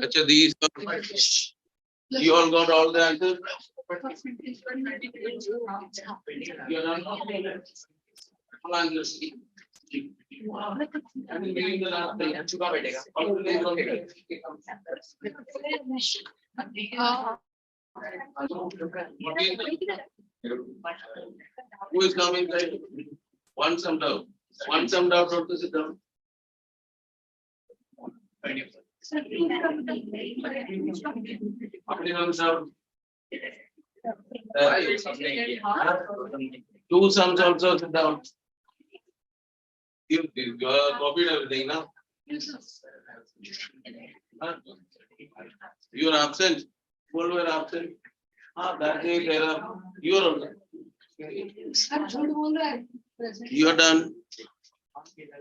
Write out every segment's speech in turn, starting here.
Achha, these you all got all the answers? You are not all answers. Who is coming? One summed out. One summed out, how to sit down? Two sums also sit down. You copied everything now. You are absent. Full were absent. That is there. You are also. You are done.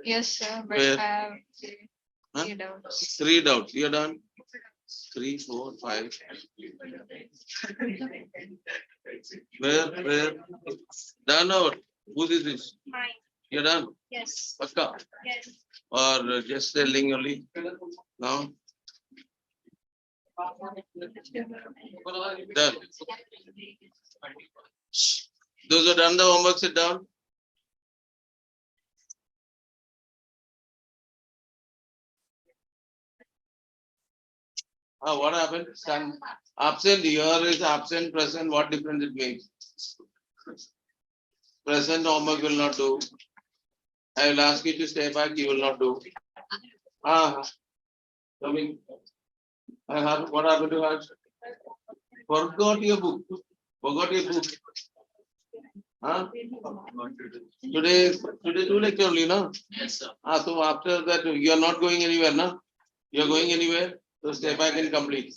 Yes, sir, but Where? I have Huh? 3 doubts. 3 doubts. You are done. 3, 4, 5. Where? Done or who is this? Mine. You're done. Yes. Pakka? Yes. Or just telling only? No? Done. Those who done the homework, sit down. What happened? Absent, here is absent, present, what difference it makes? Present homework will not do. I will ask you to stay back, you will not do. Coming. What happened to us? Forgot your book. Forgot your book. Today 2 lecture only, no? Yes, sir. So after that, you are not going anywhere, no? You are going anywhere? So stay back and complete.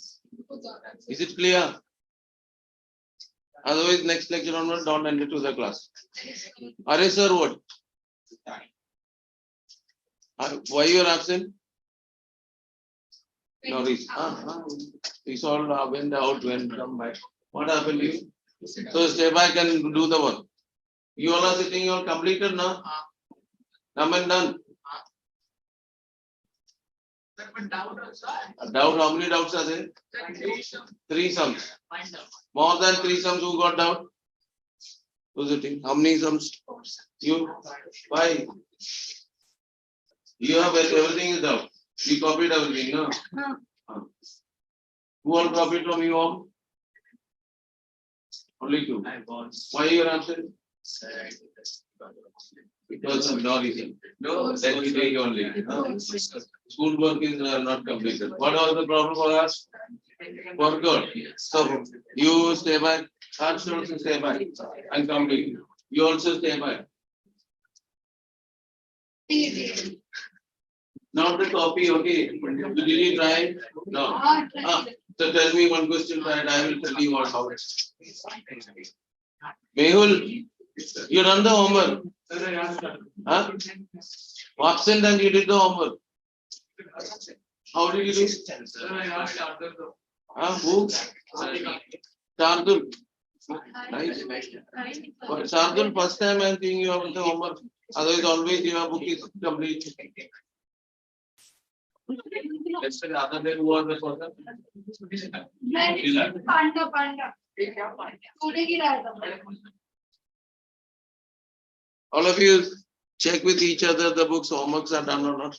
Is it clear? Otherwise, next lecture onward, don't enter to the class. Are sir, what? Why you are absent? No reason. It's all went out, went come back. What happened to you? So stay back and do the work. You all are sitting, you are completed now. Come and done. Doubt, how many doubts are there? 3 sums. More than 3 sums, who got doubt? Who's sitting? How many sums? You? 5. You have everything is doubt. You copied everything, no? Who all copied from you all? Only 2. Why you are absent? Because of no reason. No, that we take only. School work is not completed. What was the problem for us? Forgot. So you stay back. Harsh also stay back and complete. You also stay back. Not the copy, okay. Did you try? No. So tell me one question, right? I will tell you what how it's. Mehul, you run the homework. Absent and you did the homework. How did you do? Who? Shardul. Nice. Shardul, first time I am seeing you have the homework. Otherwise, always your book is complete. Yesterday, other day, who was the person? Panda. All of you check with each other the books, homeworks are done or not.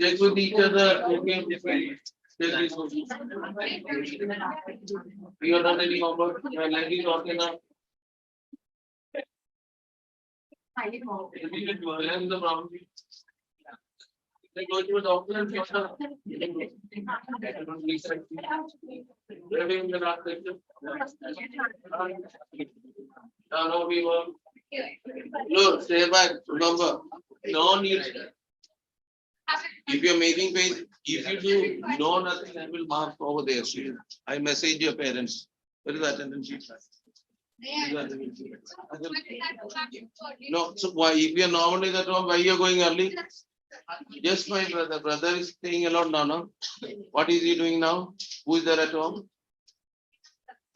Check with each other. You are not any homework. My language is not enough. The problem. They go to a doctor and doctor. Look, stay back. Remember, no need. If you're making page, if you do know nothing, I will mark over there. I message your parents. Where is the attendance sheet? No, so why if you are normally at home, why you are going early? Yes, my brother. Brother is staying alone now, no? What is he doing now? Who is there at home?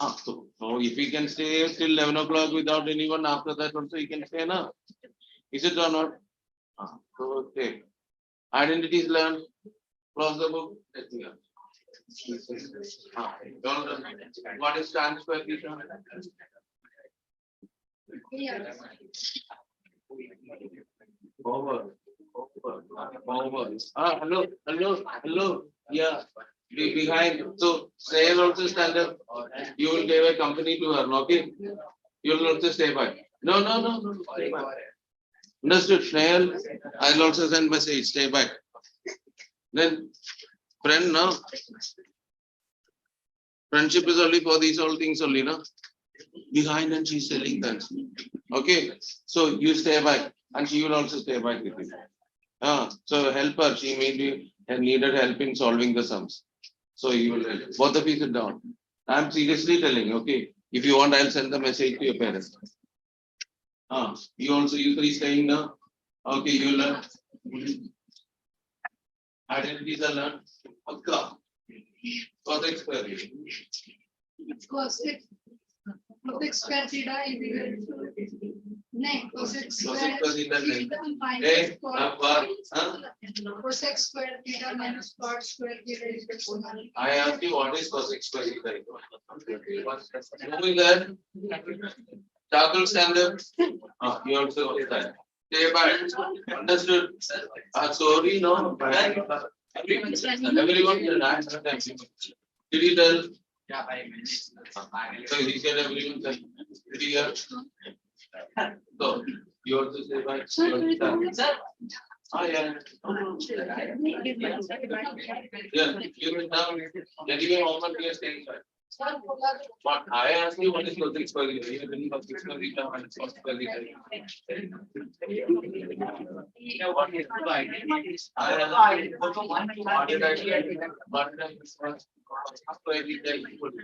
So if he can stay till 11 o'clock without anyone, after that also he can stay now. Is it or not? So okay. Identities learned. Close the book. Let's see. What is tan square theta? Over. Hello. Yeah. Behind. So Snail also stand up. You will give a company to her, okay? You will also stay by. No. Stay back. Understood, Snail? I'll also send message. Stay back. Then, friend, no? Friendship is only for these all things only, no? Behind and she's selling things. Okay, so you stay back and she will also stay back with you. So help her. She may be needed help in solving the sums. So you will help. Both of you sit down. I'm seriously telling. Okay, if you want, I'll send the message to your parents. You three staying now. Okay, you learn. Identities are learned. Okay. Cosec square. Cosec square theta is equal to cosec square theta cosec square theta minus cot square theta is equal to 1. I asked you what is cosec square theta. Moving there. Charcoal stand up. You also say that. Stay back. Understood. Sorry, no. Everyone will answer them. Did you tell? Yeah, so he said everyone said, did you hear? So you also say back. Yeah. Yeah, you will now let you homework here staying back. But I asked you what is cosec square theta. You didn't know cosec square theta and cos square theta. What is the identities? What did I say? What did I say? Square theta equal to.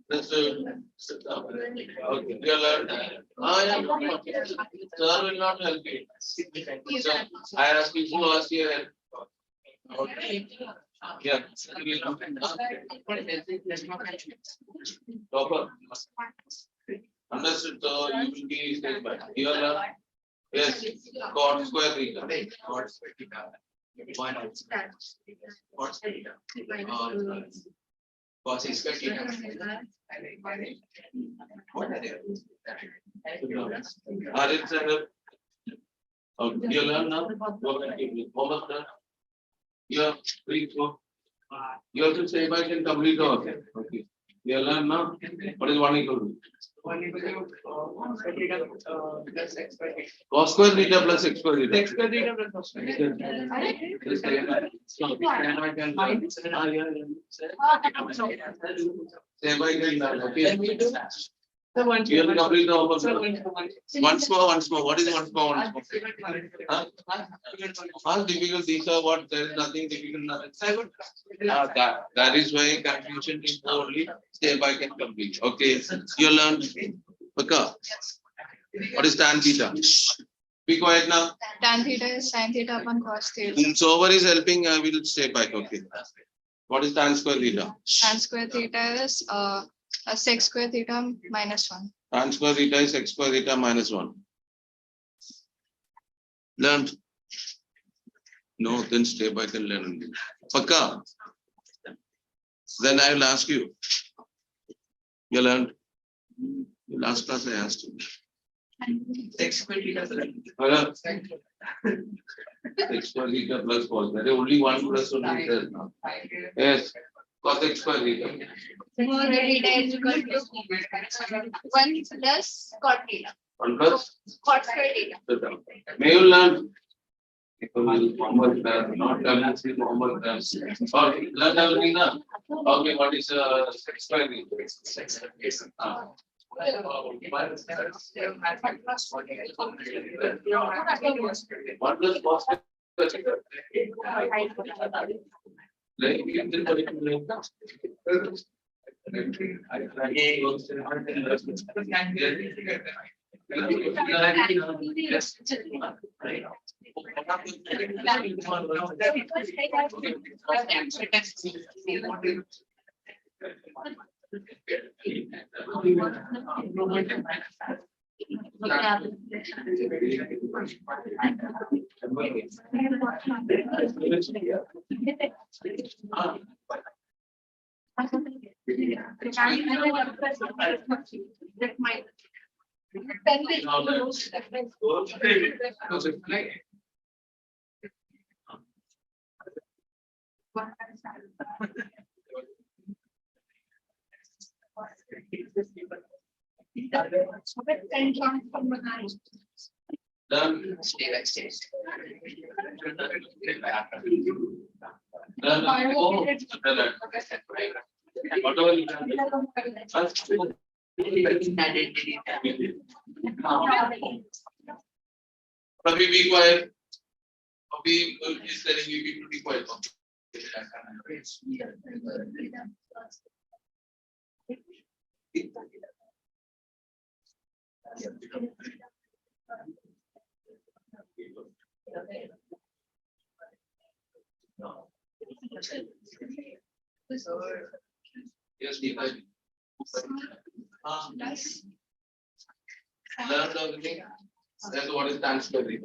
This okay, you learned. Yeah. Sir will not help you. So I asked you who asked you help. Okay. Yeah. Topper. Understood. So you will be staying back. You are yes. Cot square theta. Cot square theta. Cot square theta. Cos square theta. What are they? You learn now. Homework done. Yeah, please go. You have to stay back and complete the work. Okay. You learn now. What is 1 equal to? 1 equal to plus x square theta. Cos square theta plus x square theta. X square theta plus cos square theta. Stay back and learn. Okay. You will complete the homework. Once more. What is once more? How difficult these are? What? There is nothing difficult. That is why confusion is only stay back and complete. Okay. You learn. Okay. What is tan theta? Be quiet now. Tan theta is sin theta upon cos theta. Whomsoever is helping, I will stay back. Okay. What is tan square theta? Tan square theta is sec square theta minus 1. Tan square theta is x square theta minus 1. Learned? No, then stay back and learn. Pakka. Then I will ask you. You learned? Last class I asked you. X square theta plus x square theta plus cos. There is only one plus only there. Yes. Cos x square theta. Theta is equal to 1 plus cot theta. 1 plus Cot square theta. May you learn? Homework done, not done, homework done. Or learn everything now. Okay, what is x square theta? What does cos Done. Done. Whatever you can do. Probably be quiet. Probably is telling you people to be quiet. Yes, Deepa. Learn everything. That's what is transfer rate.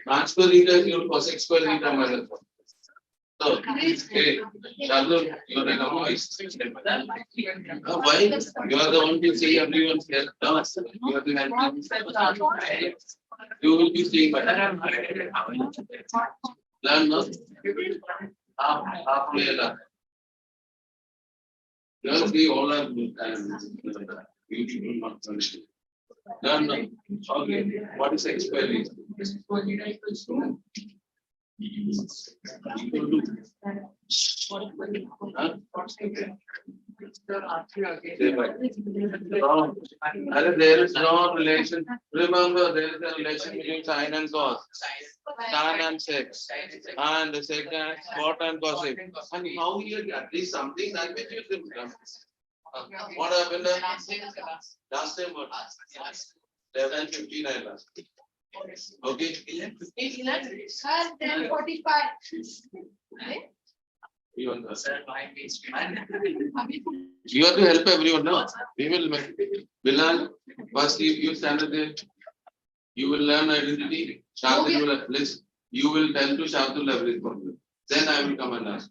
Transfer rate is your cos x square rate minus 1. So, hey, Shardul, you are an voice. Why? You are the one to see everyone's head down. You have to help them. You will be seeing better. Learn now. Half learn. Learn we all are beautiful. Learn now. Okay. What is x square rate? There is no relation. Remember, there is a relation between sin and cos, tan and sec, and sec and cot and cosec. And how you get this something that which you can come. What happened? Last time what? 11:59 last. Okay. Sir, 10:45. You understand? You have to help everyone now. We will make Bilal, first you stand there. You will learn identity. Shardul will list. You will tell to Shardul everything. Then I will come and ask.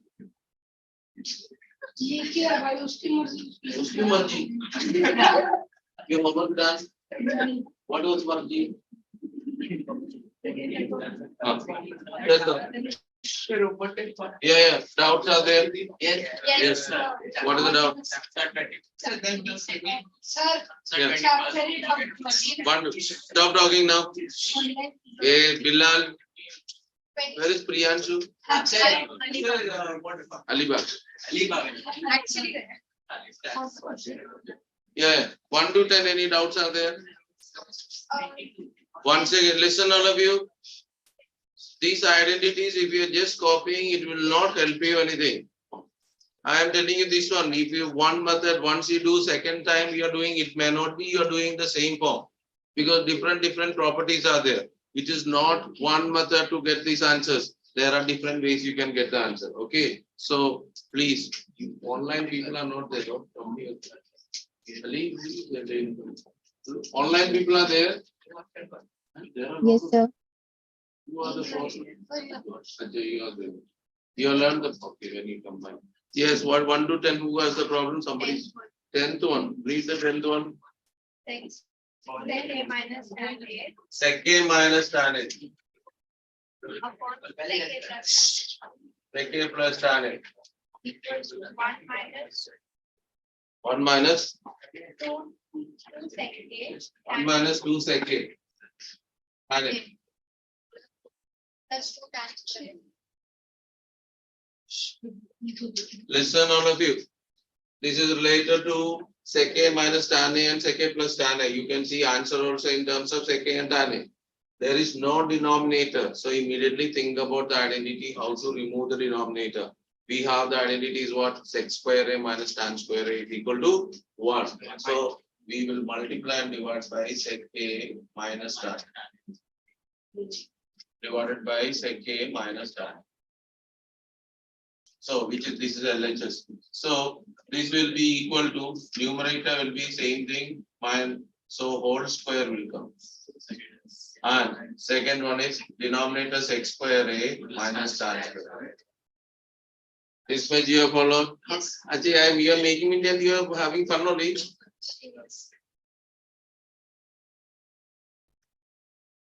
Muslim Marji. Your homework done? What was Marji? Yeah. Doubts are there? Yes. What is the doubt? Yes. One. Stop talking now. Hey, Bilal. Where is Priyanshu? Alibag. Yeah. 1 to 10. Any doubts are there? Once again, listen, all of you. These identities, if you are just copying, it will not help you anything. I am telling you this one. If you one method, once you do, second time you are doing, it may not be you are doing the same form because different properties are there. It is not one method to get these answers. There are different ways you can get the answer. Okay, so please, online people are not there. Don't come here. Online people are there. Yes, sir. You are the person. You are there. You learn the okay when you combine. Yes, what 1 to 10? Who has the problem? Somebody. 10th one. Read the 10th one. Thanks. 10a minus 10a. Sec A minus tan A. Upon sec Sec A plus tan A. equals to 1 minus 1 minus 2 sec a. 1 minus 2 sec A. Tan A. Plus 2 tan square. Listen, all of you. This is related to sec A minus tan A and sec A plus tan A. You can see answer also in terms of sec A and tan A. There is no denominator. So immediately think about the identity, how to remove the denominator. We have the identity is what? Sec square A minus tan square A is equal to 1. So we will multiply and divide by sec A minus tan. Divided by sec A minus tan. So which is this is LHS. So this will be equal to numerator will be same thing. So whole square will come. And second one is denominator x square a minus tan square. This much you have followed? Yes. Ajay, you are making me tell you are having fun only. Yes.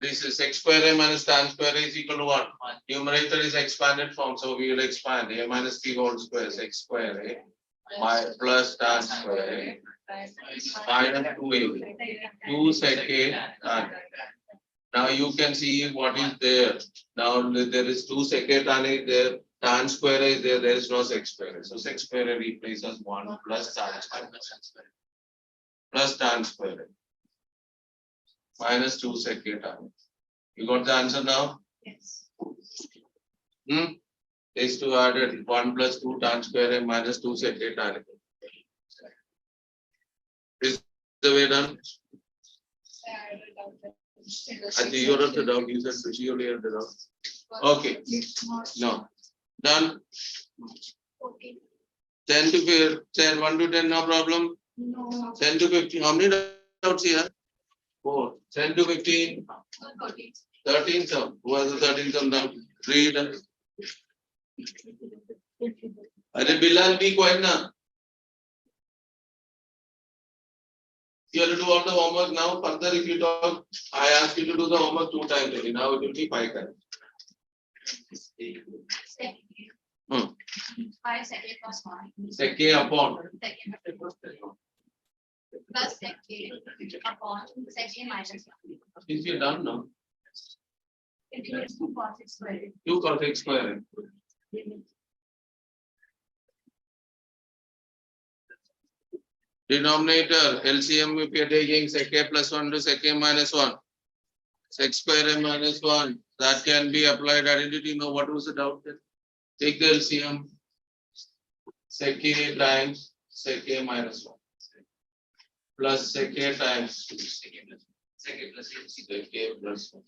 This is x square a minus tan square a is equal to what? Numerator is expanded form, so we will expand a minus b whole square is x square a plus tan square a minus 2a 2 sec a tan. Now you can see what is there. Now there is 2 sec a tan is there. Tan square is there. There is no sec square. So sec square replaces 1 plus tan square plus tan square minus 2 sec a tan. You got the answer now? Yes. These two added 1 plus 2 tan square and minus 2 sec a tan. Is the way done? I think you wrote the doubt. You said you only had the doubt. Okay. No. Done. Okay. 10 to 10, 1 to 10, no problem. No. 10 to 15. How many doubts here? 4. 10 to 15. 13 some. Who has the 13 some down? Read. Are Bilal be quiet now? You have to do all the homework now. Further, if you talk, I asked you to do the homework 2 times only. Now it will be 5 times. 5 second plus 1. Sec a upon. Plus sec a upon sec a minus 1. Since you're done now. It is 2 cos x squared. 2 cos x square. Denominator LCM if you are taking sec a plus 1 to sec a minus 1. Sec square a minus 1. That can be applied identity. Now what was the doubt then? Take the LCM. Sec a times sec a minus 1. Plus sec a times sec a plus 1.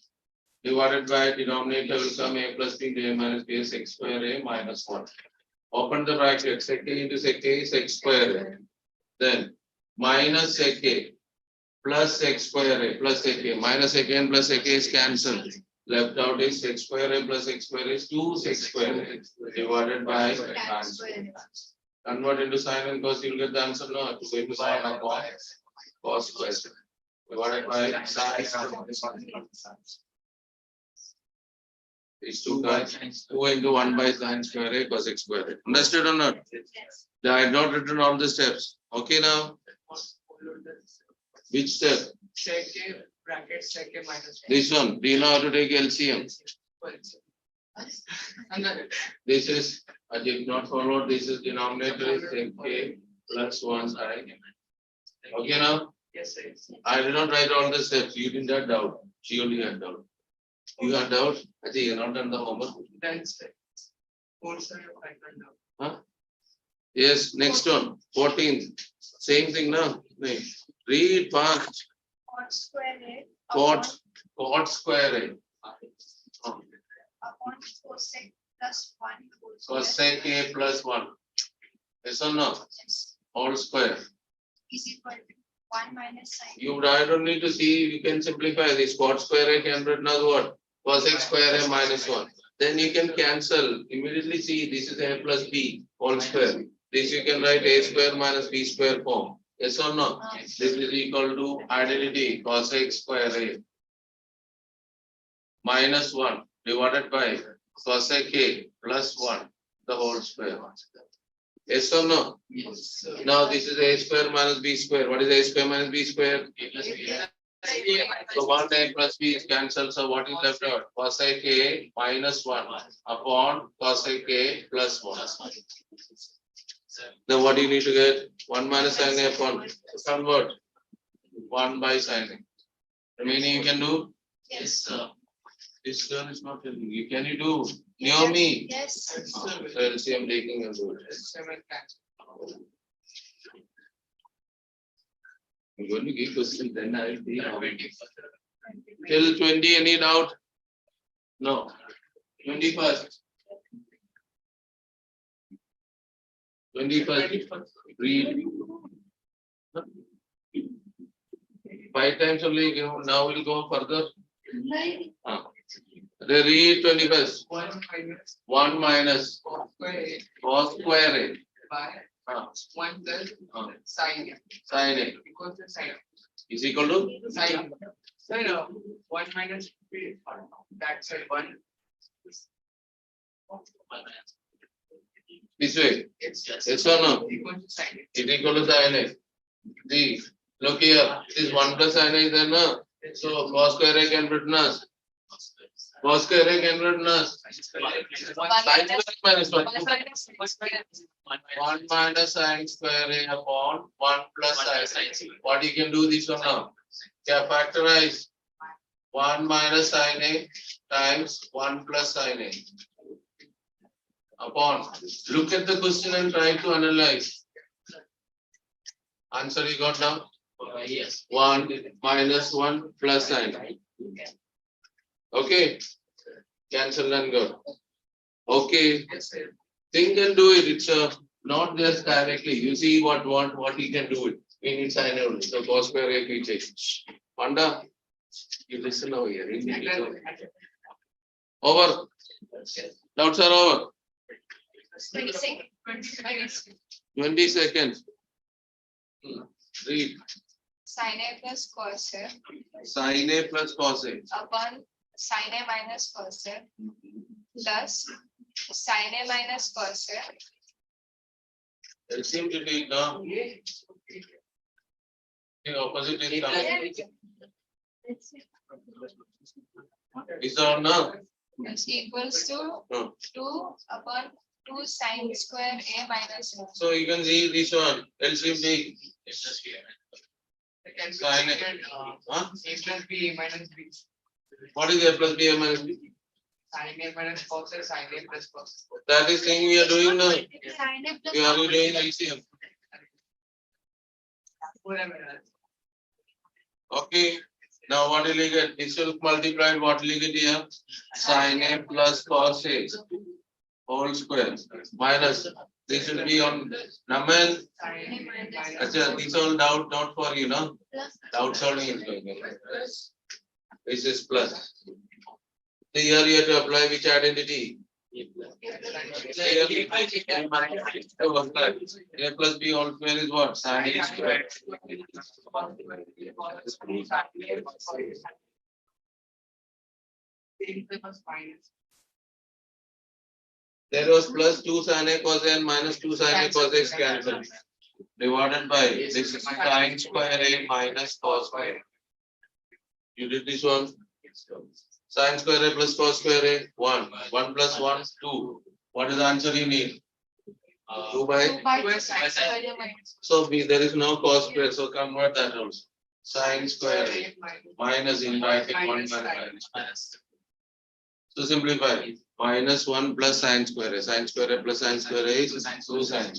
Divided by denominator will come a plus b to a minus b sec square a minus 1. Open the bracket. Sec a into sec a is sec square a. Then minus sec a plus sec square a plus sec a minus sec a and plus sec a is cancelled. Left out is sec square a plus sec square is 2 sec square a divided by tan square. Convert into sin and cos, you will get the answer now. To go into sin upon cos square divided by sin. These two guys 2 into 1 by sin square a cos x square a. Understood or not? Yes. I have not written all the steps. Okay now? Which step? Sec a bracket sec a minus 1. This one. Do you know how to take LCM? This is, I did not follow. This is denominator is sec a plus 1 sin. Okay now? Yes, sir. I did not write all the steps. You didn't have doubt. She only had doubt. You had doubt? I think you have not done the homework. That's it. Also, I can know. Huh? Yes, next one. 14th. Same thing now. Read fast. Cot square a Cot square a. upon cosec plus 1 whole square. Cosec a plus 1. Yes or no? Yes. Whole square. Is equal to 1 minus sin. I don't need to see. You can simplify this. Cot square a can be written as what? Cosec square a minus 1. Then you can cancel. Immediately see this is a plus b whole square. This you can write a square minus b square form. Yes or no? This is equal to identity cosec square a minus 1 divided by cosec a plus 1 the whole square. Yes or no? Yes, sir. Now this is a square minus b square. What is a square minus b square? So 1 a plus b is cancelled. So what is left out? Cosec a minus 1 upon cosec a plus 1. Then what do you need to get? 1 minus sin a upon. Convert 1 by sin a. Remaining you can do? Yes. Sir. This girl is not telling you. Can you do? Near me. Yes. So LCM taking a good. 7 cancel. I'm going to give question, then I will see how it is. Till 20, any doubt? No. 21st. 21st. Read. 5 times only. Now we'll go further. Nine. They read 21st. 1 minus 1 minus cos square A cos square A. by 1 plus Ah. sin A Sin A equals to sin is equal to sin. Sir, 1 minus that's 1. this way. It's Yes or no? equal to sin A. It equal to sin A. See, look here. This 1 plus sin A is there, no? So cos square A can be written as cos square A can be written as sin square minus 1. 1 minus sin square A upon 1 plus sin. What you can do this one now? Can factorize 1 minus sin A times 1 plus sin A upon. Look at the question and try to analyze. Answer you got now? Yes. 1 minus 1 plus sin. Okay. Cancel and go. Okay. Think and do it. It's not just directly. You see what you can do it. We need sin only. So cos square A we change. Panda, you listen over here. Over. Doubts are over. 20 seconds. Read. Sin A plus cos A Sin A plus cos A. upon sin A minus cos A plus sin A minus cos A. LCM to take now. The opposite is coming. Is on now. Is equals to No. 2 upon 2 sin square A minus 1. So you can see this one. LCM take. Sin A. Huh? A plus B minus B. What is A plus B A minus B? Sin A minus cos A, sin A plus cos. That is thing we are doing now. We are doing LCM. Okay. Now what will you get? This will multiply. What will you get here? Sin A plus cos A whole square minus. This will be on Naman. This all doubt not for you, no? Doubt solving is going on. This is plus. So here you have to apply which identity? A plus B all square is what? Sin A square. There was plus 2 sin A cos A and minus 2 sin A cos A is cancelled. Divided by this is sin square A minus cos square A. You did this one. Sin square A plus cos square A 1. 1 plus 1 2. What is the answer you need? 2 by. So there is no cos square, so convert that also. Sin square A minus in bracket 1 minus. So simplify. Minus 1 plus sin square A. Sin square A plus sin square A is 2 sin.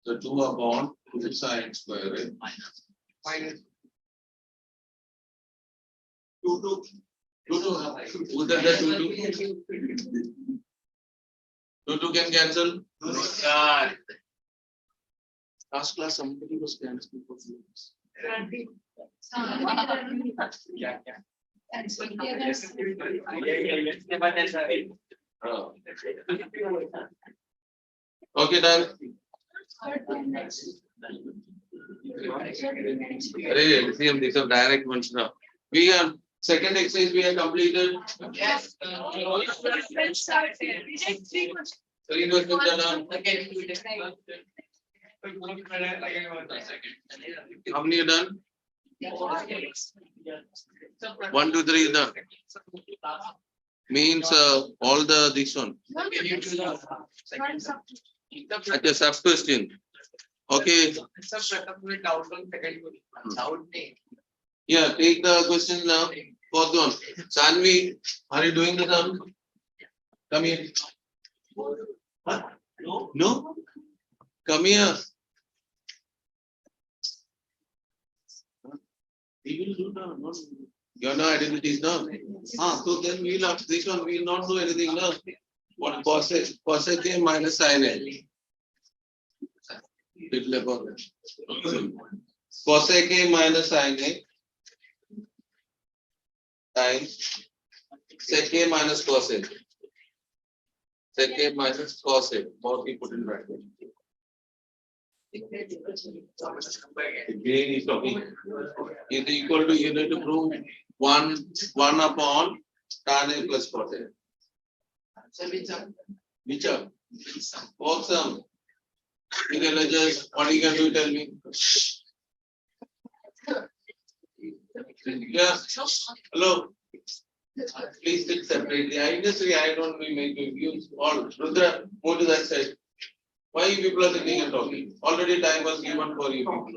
So 2 upon 2 sin square A. Minus 2. Who said that 2 can cancel? Last class somebody was cancelled for fluids. Okay, done. These are direct ones now. We have second exercise we have completed. yes. 3 questions are done. How many are done? 1, 2, 3 is done. Means all the this one. At the sub question. Okay. Yeah, take the question now. Fourth one. Sanvi, are you doing the sum? Come here. No? Come here. We will do the you know identities now. So then we'll have this one, we will not do anything now. What cos A minus sin A. Cosec A minus sin A times sec A minus cos A. Sec A minus cos A. Both we put in bracket. Again is talking. Is equal to, you need to prove 1 upon tan A plus cos A. Which are? Both some. You can just, what you can do, tell me. Yeah, hello. Please sit separately. I don't make you use all. Rudra, move to that side. Why you people are sitting and talking? Already time was given for you people.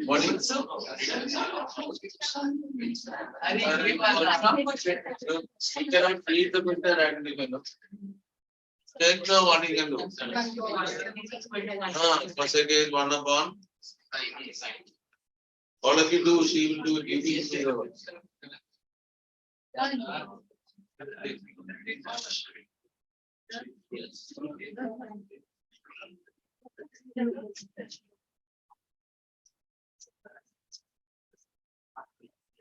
What is you cannot read the printer and you know. Take the what you can do. Cosec is 1 upon. All of you do, she will do it. You will see the work.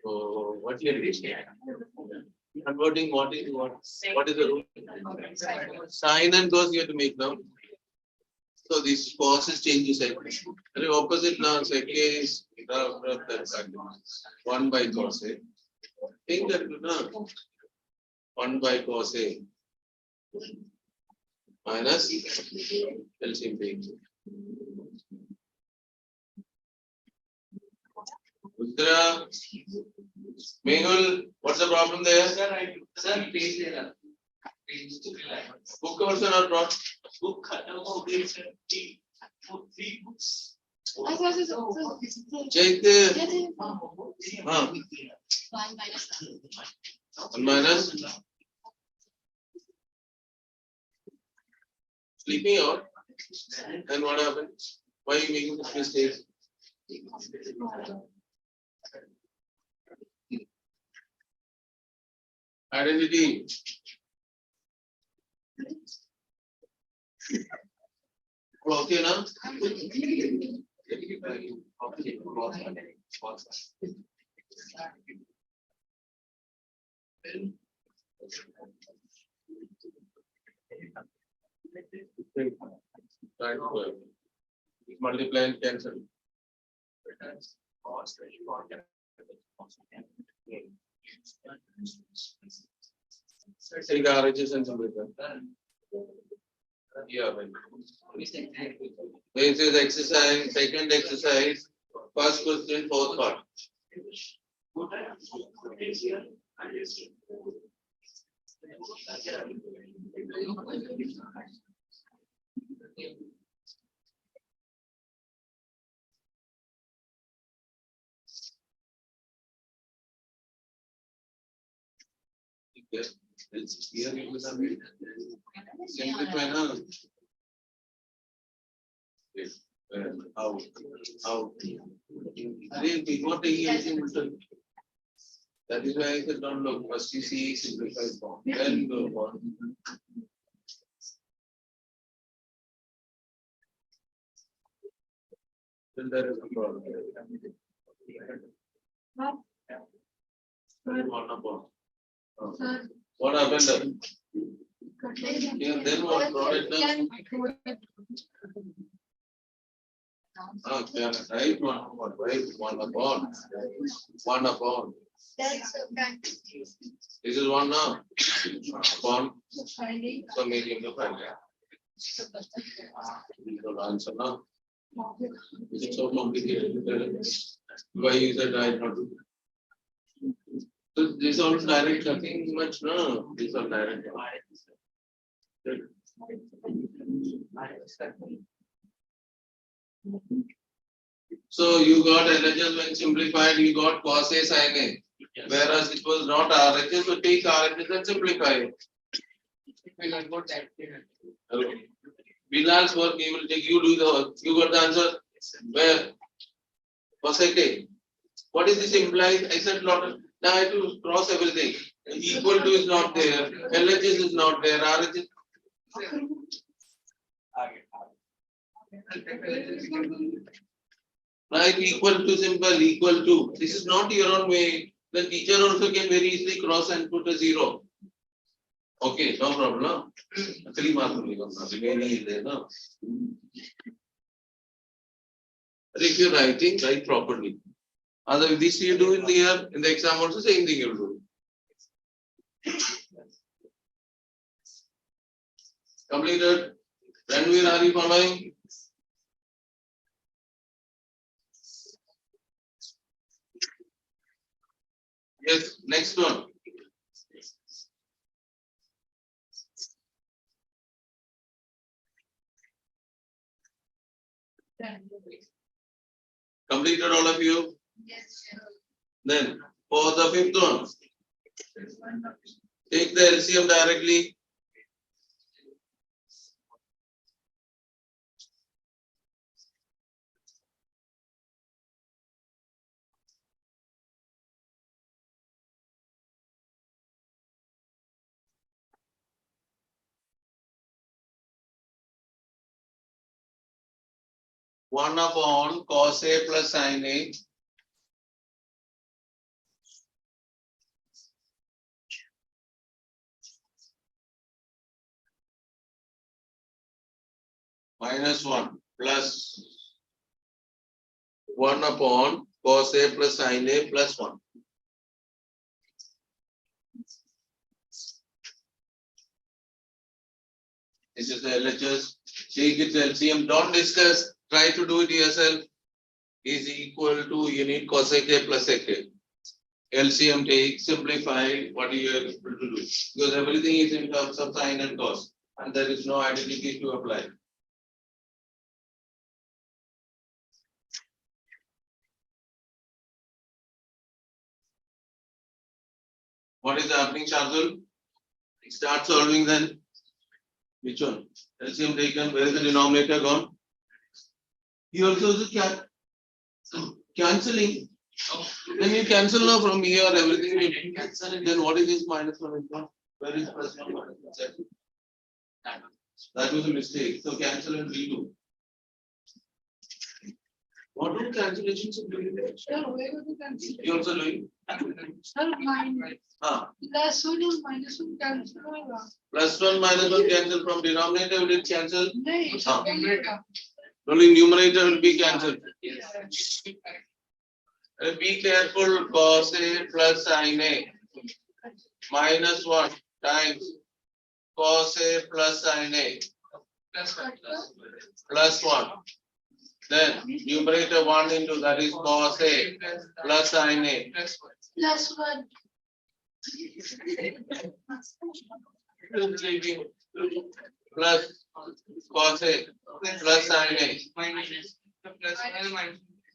So what you are converting what is the rule? Sin and cos you have to make now. So this cos is changes sec. And the opposite now sec A is 1 by cos A. Think that 1 by cos A minus LCM take. Rudra, Mehul, what's the problem there? Sir, page there. Book also not brought. Check there. 1 minus. Sleeping out. Then what happens? Why are you making this mistake? Identity. Okay, now? Right. Multiply and cancel. Take RHS and simplify. Yeah, right. This is exercise, second exercise, first question, fourth part. Yes, it's here you will have it. Simplify now. Yes, how? Before taking anything, that is why I said don't look. First you see simplified form, then go on. Then there is a problem. What happened then? Yeah, then what brought it down? Okay, right, one upon. This is 1 now. Upon. So make him the find. You don't answer now. Is it so complicated? Why you said I not do? So this all direct, nothing much, no. This all direct. So you got LHS when simplified, you got cos A sin A. Whereas it was not RHS, so take RHS and simplify it. Hello. Bilal's work, he will take, you do the work. You got the answer? Where? Cosec A. What is this implies? I said lot of, now I have to cross everything. Equal to is not there, LHS is not there, RHS. Write equal to simple, equal to. This is not your own way. The teacher also can very easily cross and put a 0. Okay, no problem. 3 marks only come now. Remaining is there, no? But if you're writing, write properly. Other this you do in the year, in the exam also same thing you'll do. Completed. Ranveer, are you following? Yes, next one. Completed all of you? Yes. Then for the fifth one, take the LCM directly. One upon cos A plus sin A minus 1 plus 1 upon cos A plus sin A plus 1. This is the LHS. Take its LCM. Don't discuss. Try to do it yourself. Is equal to you need cosec A plus sec A. LCM take, simplify what you are able to do. Because everything is in terms of sin and cos. And there is no identity to apply. What is happening, Shardul? Start solving then. Which one? LCM taken. Where is the denominator gone? He also is cancelling. Then you cancel now from here everything you cancel. Then what is this minus 1 is gone? Where is plus 1 minus 1? That was a mistake. So cancel and redo. What are cancellations of doing? Sir, where was the cancel? You also doing? Sir, mine. Ah. Plus 1 and minus 1 cancel होगा. Plus 1 minus 1 cancel from denominator will it cancel? नहीं, हाँ. numerator. Only numerator will be cancelled. Be careful, cos A plus sin A minus 1 times cos A plus sin A plus 1. Then numerator 1 into that is cos A plus sin A. Plus 1. Plus cos A plus sin A.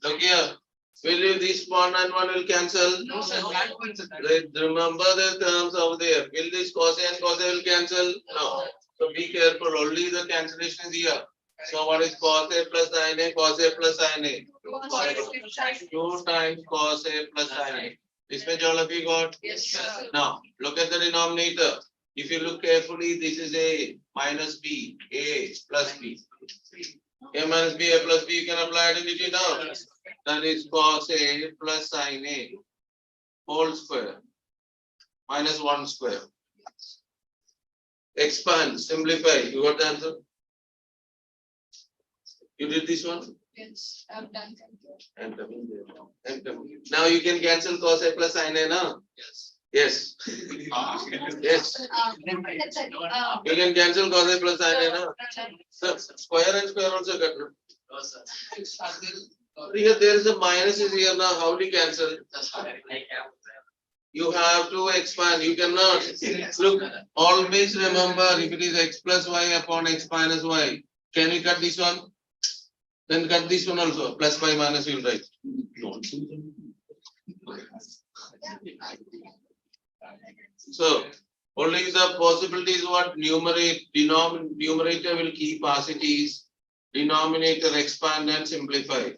Look here. Will you this 1 and 1 will cancel? No, sir, that one, sir. Remember the terms over there. Will this cos A and cos A will cancel? No. So be careful. Only the cancellation is here. So what is cos A plus sin A? Cos A plus sin A. 2 times cos A plus sin A. This much all of you got? Yes, sir. Now look at the denominator. If you look carefully, this is A minus B, A plus B. A minus B, A plus B, you can apply identity now. That is cos A plus sin A whole square minus 1 square. Expand, simplify. You got the answer? You did this one? Yes, I've done. Enter. Now you can cancel cos A plus sin A now? Yes. Yes. Yes. You can cancel cos A plus sin A now? So square and square also cut. Here there is a minus is here now. How do you cancel? You have to expand. You cannot. Look, always remember if it is x plus y upon x minus y. Can we cut this one? Then cut this one also. Plus y minus you will write. So only the possibility is what numerator will keep as it is. Denominator expand and simplify.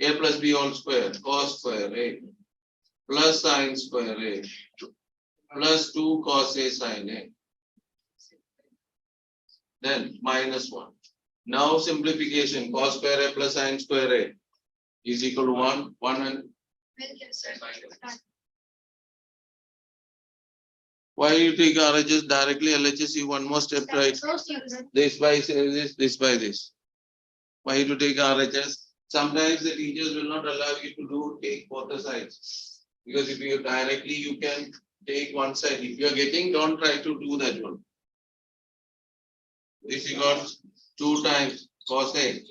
A plus B all square, cos square A, plus sin square A, plus 2 cos A sin A. Then minus 1. Now simplification, cos square A plus sin square A is equal to 1, 1 and why you take RHS directly LHS, you one more step right. This by this by this. Why you to take RHS? Sometimes the teachers will not allow you to take both the sides. Because if you directly you can take one side. If you are getting, don't try to do that one. This you got 2 times cos A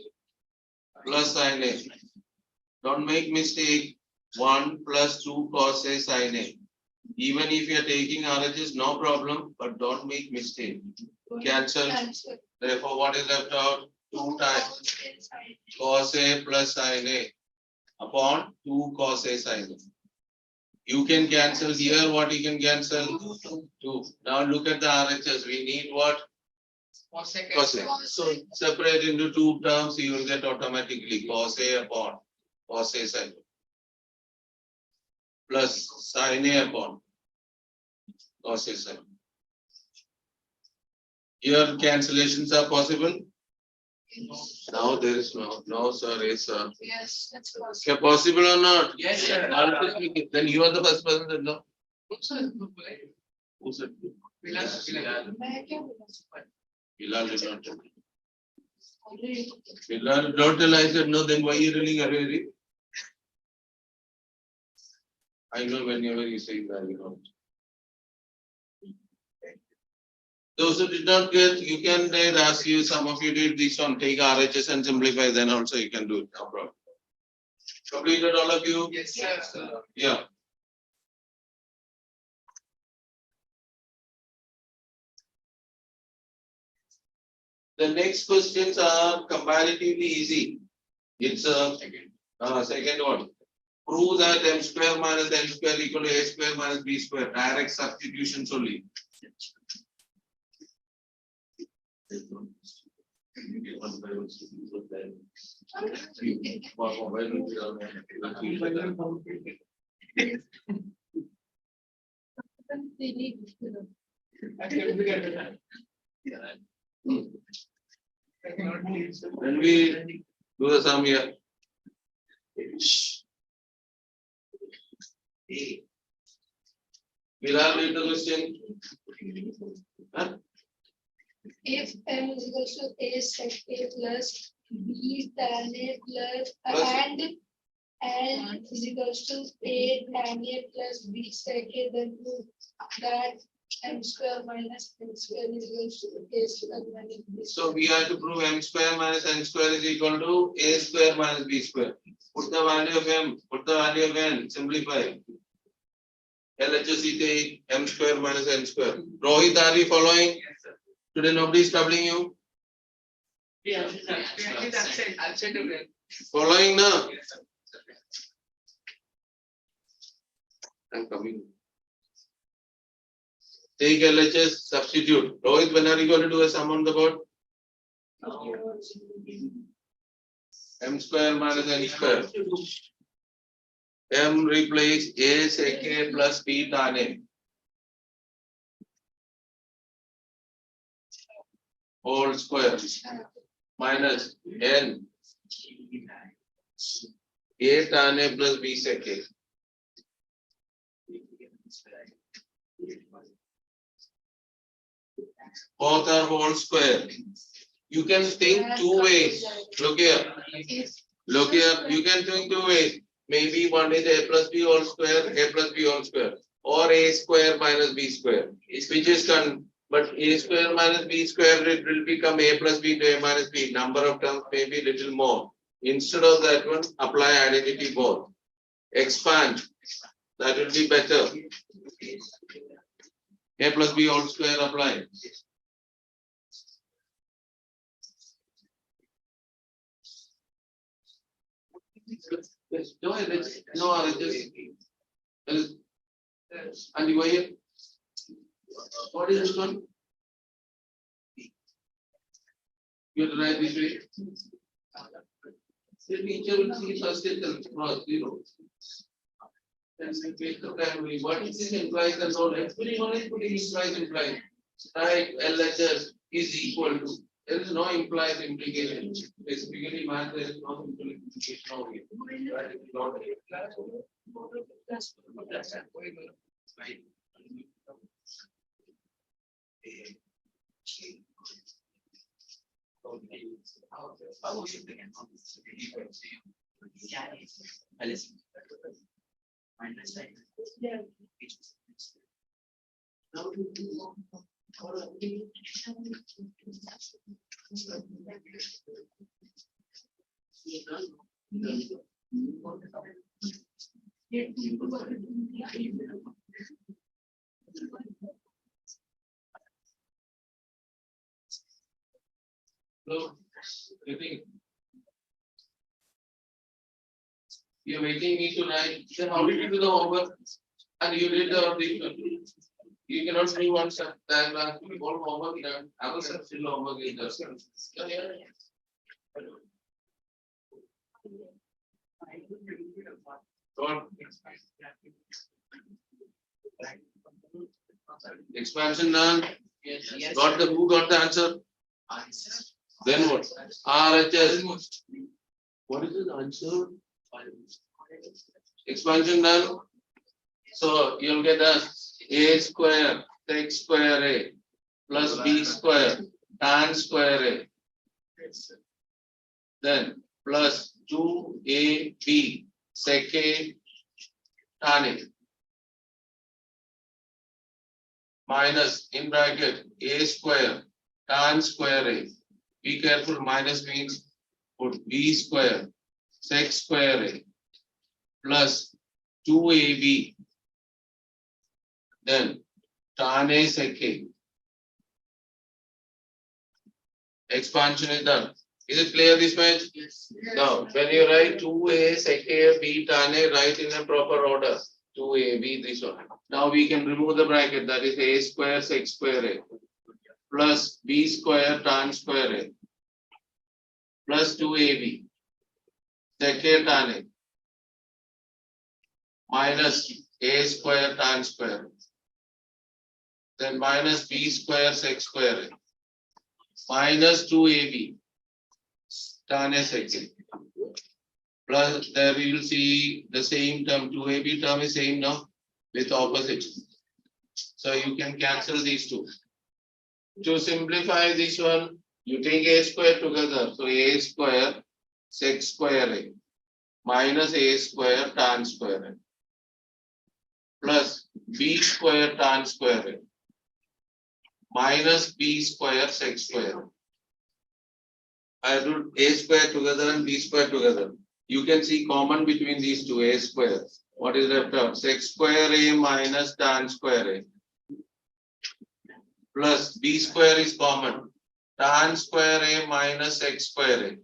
plus sin A. Don't make mistake. 1 plus 2 cos A sin A. Even if you are taking RHS, no problem, but don't make mistake. Cancel. Therefore, what is left out? 2 times cos A plus sin A upon 2 cos A sin A. You can cancel here. What you can cancel? 2. Now look at the RHS. We need what? Cos A. So separate into 2 terms. You will get automatically cos A upon cos A sin A plus sin A upon cos A sin A. Here cancellations are possible. Now there is no sir, yes sir. Yes, that's Okay, possible or not? Yes, sir. Then you are the first person that know. Who said? Bilal. Bilal did not tell. Bilal, don't tell I said no, then why are you running away? I know whenever you say that, you know. Those who did not get, you can then ask you, some of you did this one, take RHS and simplify, then also you can do it, no problem. Completed all of you? Yes, sir. Yeah. The next questions are comparatively easy. It's a second one. Prove that m square minus n square equal to a square minus b square. Direct substitutions only. When we do the sum here. Bilal, read the question. Huh? If m is equal to a sec a plus b tan a plus Plus? and is equal to a tan a plus b sec a, then prove that m square minus n square is equal to a square minus b So we have to prove m square minus n square is equal to a square minus b square. Put the value of m, put the value of n, simplify. LHS take m square minus n square. Rohit, are you following? Yes, sir. Today nobody is troubling you. Yeah, I'll send you. Following now? Yes, sir. I'm coming. Take LHS, substitute. Rohit, when are you going to do a sum on the board? M square minus n square. M replace a sec a plus b tan a. Whole square minus n a tan a plus b sec a. Both are whole square. You can think 2 ways. Look here. Look here. You can think 2 ways. Maybe one is a plus b whole square, a plus b whole square, or a square minus b square. Which is done. But a square minus b square, it will become a plus b to a minus b. Number of terms may be little more. Instead of that one, apply identity both. Expand. That will be better. A plus b whole square apply. No, and you here. What is this one? You have to write this way. The teacher will see first it cross 0. Then we take the primary. What is this implies control? Everyone is putting implies. Right, LHS is equal to There is no implied implication. Basically, math, there is no implication of it. Right? It's not- So, you think you're making me to write, then how did you do the homework? And you did the you cannot do one step, then all homework done, other step still homework is done. Got expansion done. Got the who got the answer? Then what? RHS. What is the answer? Expansion done. So you'll get a square sec square a plus b square tan square a. Then plus 2ab sec a tan a. Minus in bracket a square tan square a. Be careful, minus means put b square sec square a plus 2ab. Then tan a sec a. Expansion is done. Is it clear this much? Yes. Now, when you write 2a sec a b tan a, write in a proper order. 2a b this one. Now we can remove the bracket, that is a square sec square a plus b square tan square a plus 2ab sec a tan a minus a square tan square. Then minus b square sec square a minus 2ab tan a sec a. Plus there we will see the same term, 2ab term is same now with opposite. So you can cancel these two. To simplify this one, you take a square together. So a square sec square a minus a square tan square a plus b square tan square a minus b square sec square a. I do a square together and b square together. You can see common between these two, a square. What is left out? Sec square a minus tan square a plus b square is common. Tan square a minus sec square a.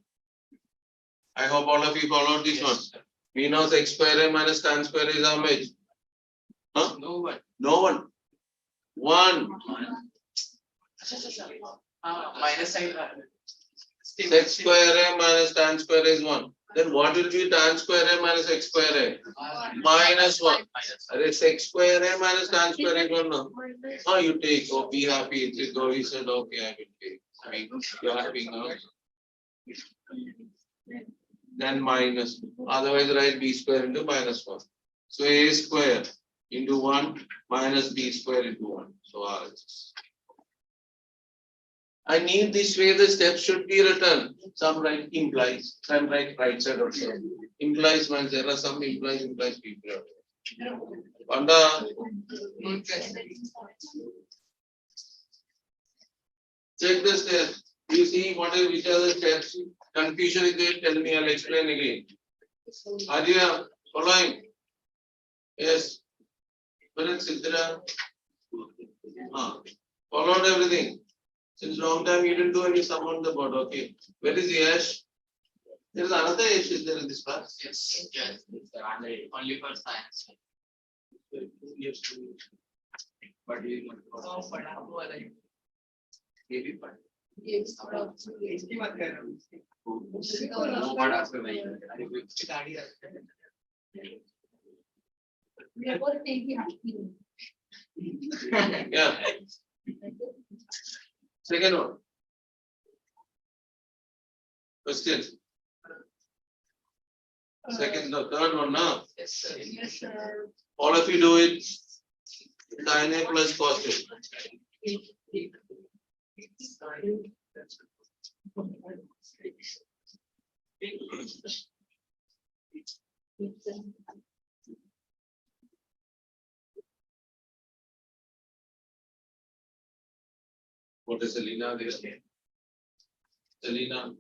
I hope all of you followed this one. We know sec square a minus tan square is how much? Huh? No one. No one. 1. Minus sign. Sec square a minus tan square is 1. Then what will be tan square a minus sec square a? Minus 1. Are sec square a minus tan square is 1 now? Oh, you take. Oh, be happy. It's go. He said, okay, I will take. I mean, you're happy now. Then minus. Otherwise, write b square into minus 1. So a square into 1 minus b square into 1. So RHS. I need this way the steps should be written. Some write implies, some write right side also. Implies means there are some implies people. Vanda, check the steps. You see what is which are the steps? Confusion is there, tell me, I'll explain again. Arya, following? Yes. Correct, Sidra? Followed everything. Since long time you didn't do any sum on the board, okay. Where is Yash? There is another Yash, is there in this class? Yes. Yes. Only for science. Yes. But we maybe but. Yeah. Second one. Question. Second, the third one now. Yes, sir. Yes, sir. All of you do it. Sin A plus cos A. What is Selena there? Selena.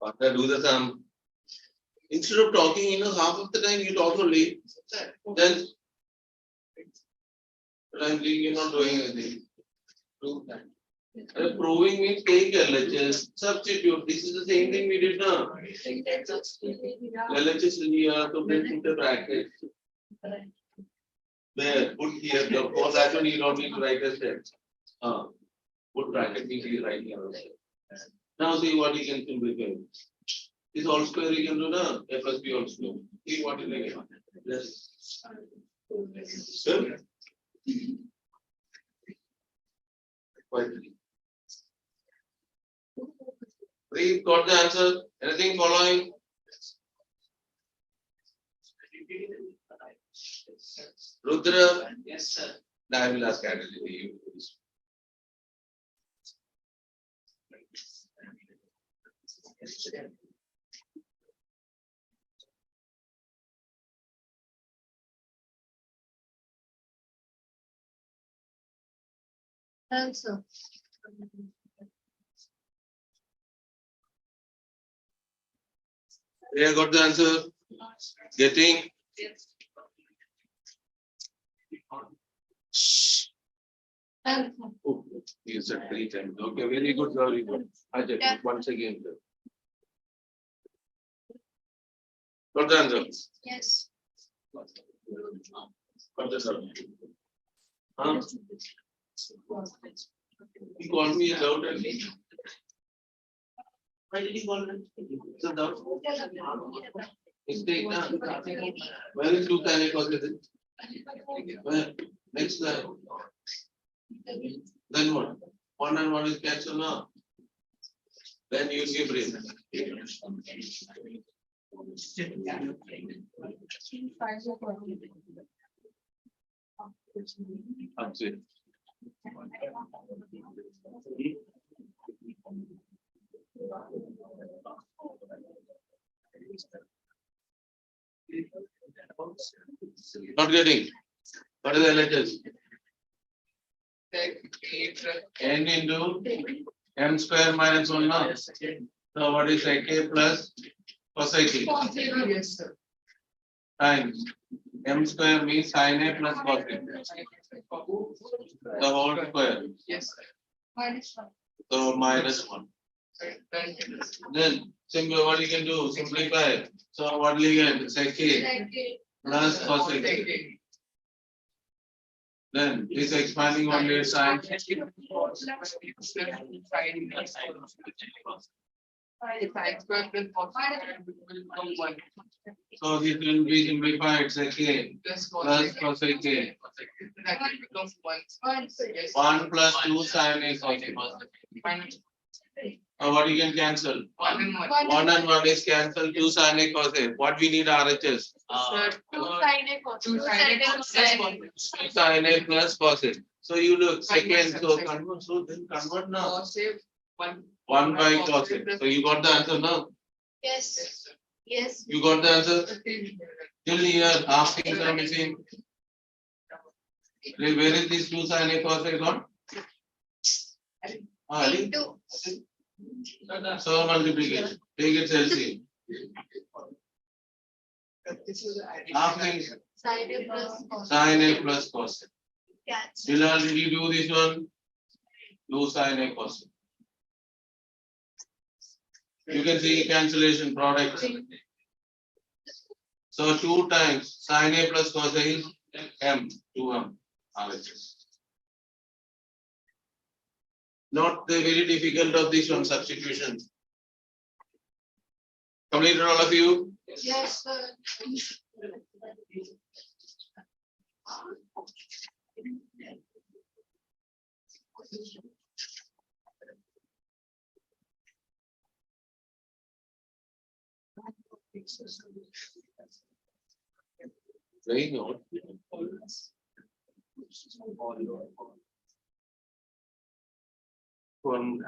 After do the sum. Instead of talking, half of the time you talk only. Then you're not doing anything. Prove that. Proving means take LHS, substitute. This is the same thing we did now. LHS here to bring into the bracket. There, put here. For that one, you don't need to write a step. Put bracket means you write here. Now see what you can simplify. This all square you can do now. A plus B all square. See what you like. Yes. Sir? Please got the answer. Anything following? Rudra? Yes, sir. I will ask category. Answer. Yeah, got the answer. Getting. Answer. Oh, you said 3 times. Okay, very good, very good. Ajay, Yeah. once again. Got the answer. Yes. Got the answer. Huh? He called me a doubt and why did he call me? It's a doubt. Mistake, huh? Where is 2 tiny causes? Where? Next line. Then what? 1 and 1 is cancelled now. Then use your brain. Upset. Not getting. What is the letters? N into m square minus 1 now. So what is AK plus cosine Yes, sir. times m square means sin A plus cosine. The whole square. Yes, sir. -1. So minus 1. Then simple what you can do? Simplify. So what will you get? Sec A Second. plus cosine. Then this expanding only sine. So this will be simplified sec A plus cosine A. 1 plus 2 sin A cosine. What you can cancel? 1 and 1 is cancelled. 2 sin A cosine. What we need RHS? 2 sin A cos. 2 sin A cosine. Sin A plus cosine. So you do second. So convert. So then convert now. 1 by cosine. So you got the answer now. Yes. Yes. You got the answer. Till here, half things are missing. Where is this 2 sin A cosine gone? Into. So multiplication. Take its LCM. Half things. Sin A plus cos. Sin A plus cosine. Cancel. Bilal, did you do this one? Do sin A cosine. You can see cancellation product. So 2 times sin A plus cosine is m, 2m. RHS. Not the very difficult of this one substitution. Completed all of you? Yes, sir. Very good.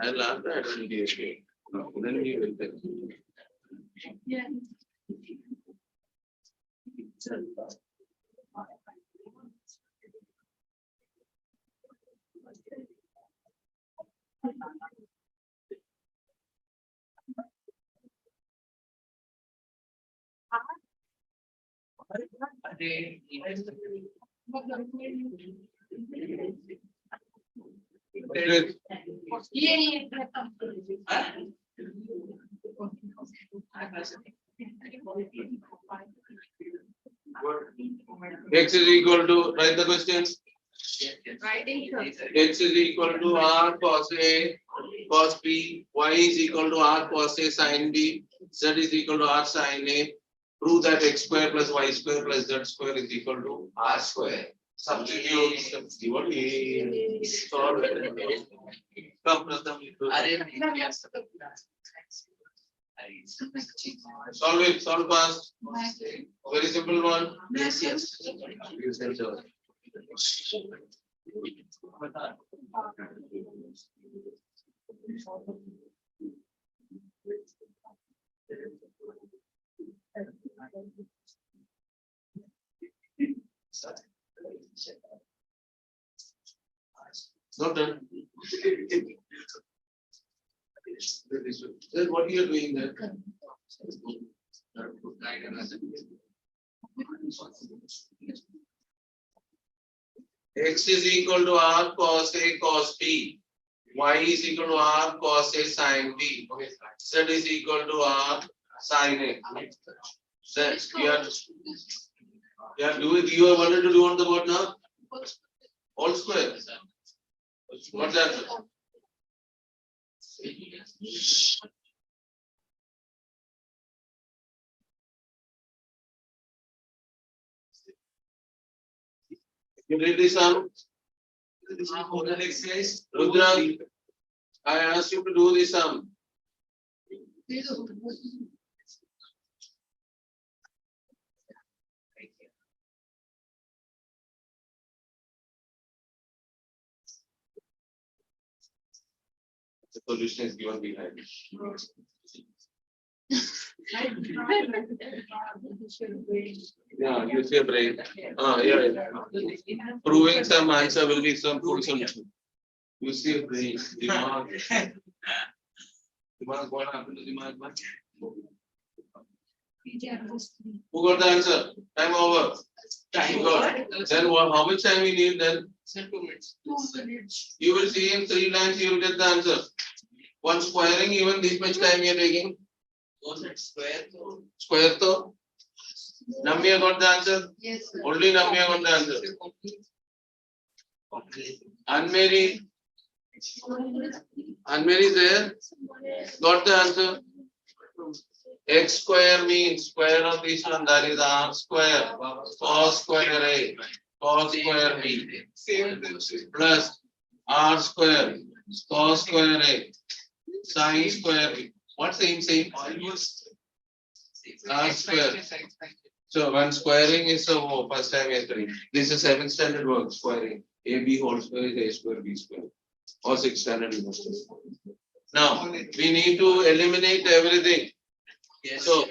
I'll ask the identity. Then we will take. Yeah. X is equal to, write the questions. Writing. X is equal to R cos A, cos B, Y is equal to R cos A sin B, Z is equal to R sin A. Prove that X square plus Y square plus Z square is equal to R square. Substitute, solve it. Come, Pratham. Solve it, solve fast. Very simple one. Yes. You said so. Not done. Then what are you doing there? X is equal to R cos A cos B. Y is equal to R cos A sin B. Z is equal to R sin A. Z, you are doing, you are wanted to do on the board now? All square. What's that? You read this sum? Rudra, I asked you to do this sum. The solution is given behind. Yeah, use your brain. Yeah. Proving some answer will be some full solution. Use your brain. Dimag. What happened to Dimag? Who got the answer? Time over. Time got. Then what, how much time we need then? 2 minutes. 2 minutes. You will see in 3 lines, you will get the answer. One squaring, even this much time you are taking. Square to. Nambiya got the answer. Yes, sir. Only Nambiya got the answer. Anmeri is there. Got the answer. X square means square of this one, that is R square. Cos square A. Cos square B. Plus R square. Cos square A. Sin square B. What same? Almost. R square. So when squaring is so first time entering. This is 7th standard work squaring. AB whole square is A square B square. Or 6th standard university. Now we need to eliminate everything. Yes. So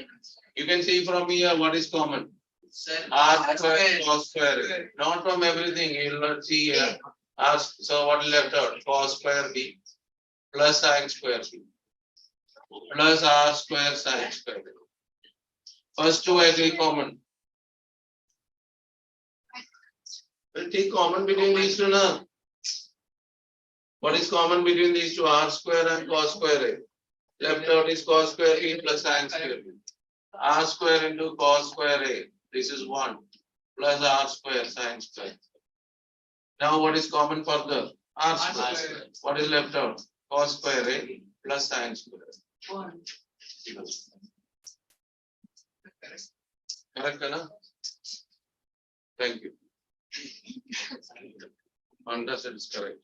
you can see from here what is common. R square cos square. Not from everything. You will not see here. R, so what is left out? Cos square B plus sin square B plus R square sin square. First two I take common. We'll take common between these two now. What is common between these two? R square and cos square A. Left out is cos square A plus sin square B. R square into cos square A. This is 1 plus R square sin square. Now what is common for the R square? What is left out? Cos square A plus sin square. Correct, na? Thank you. Understood is correct.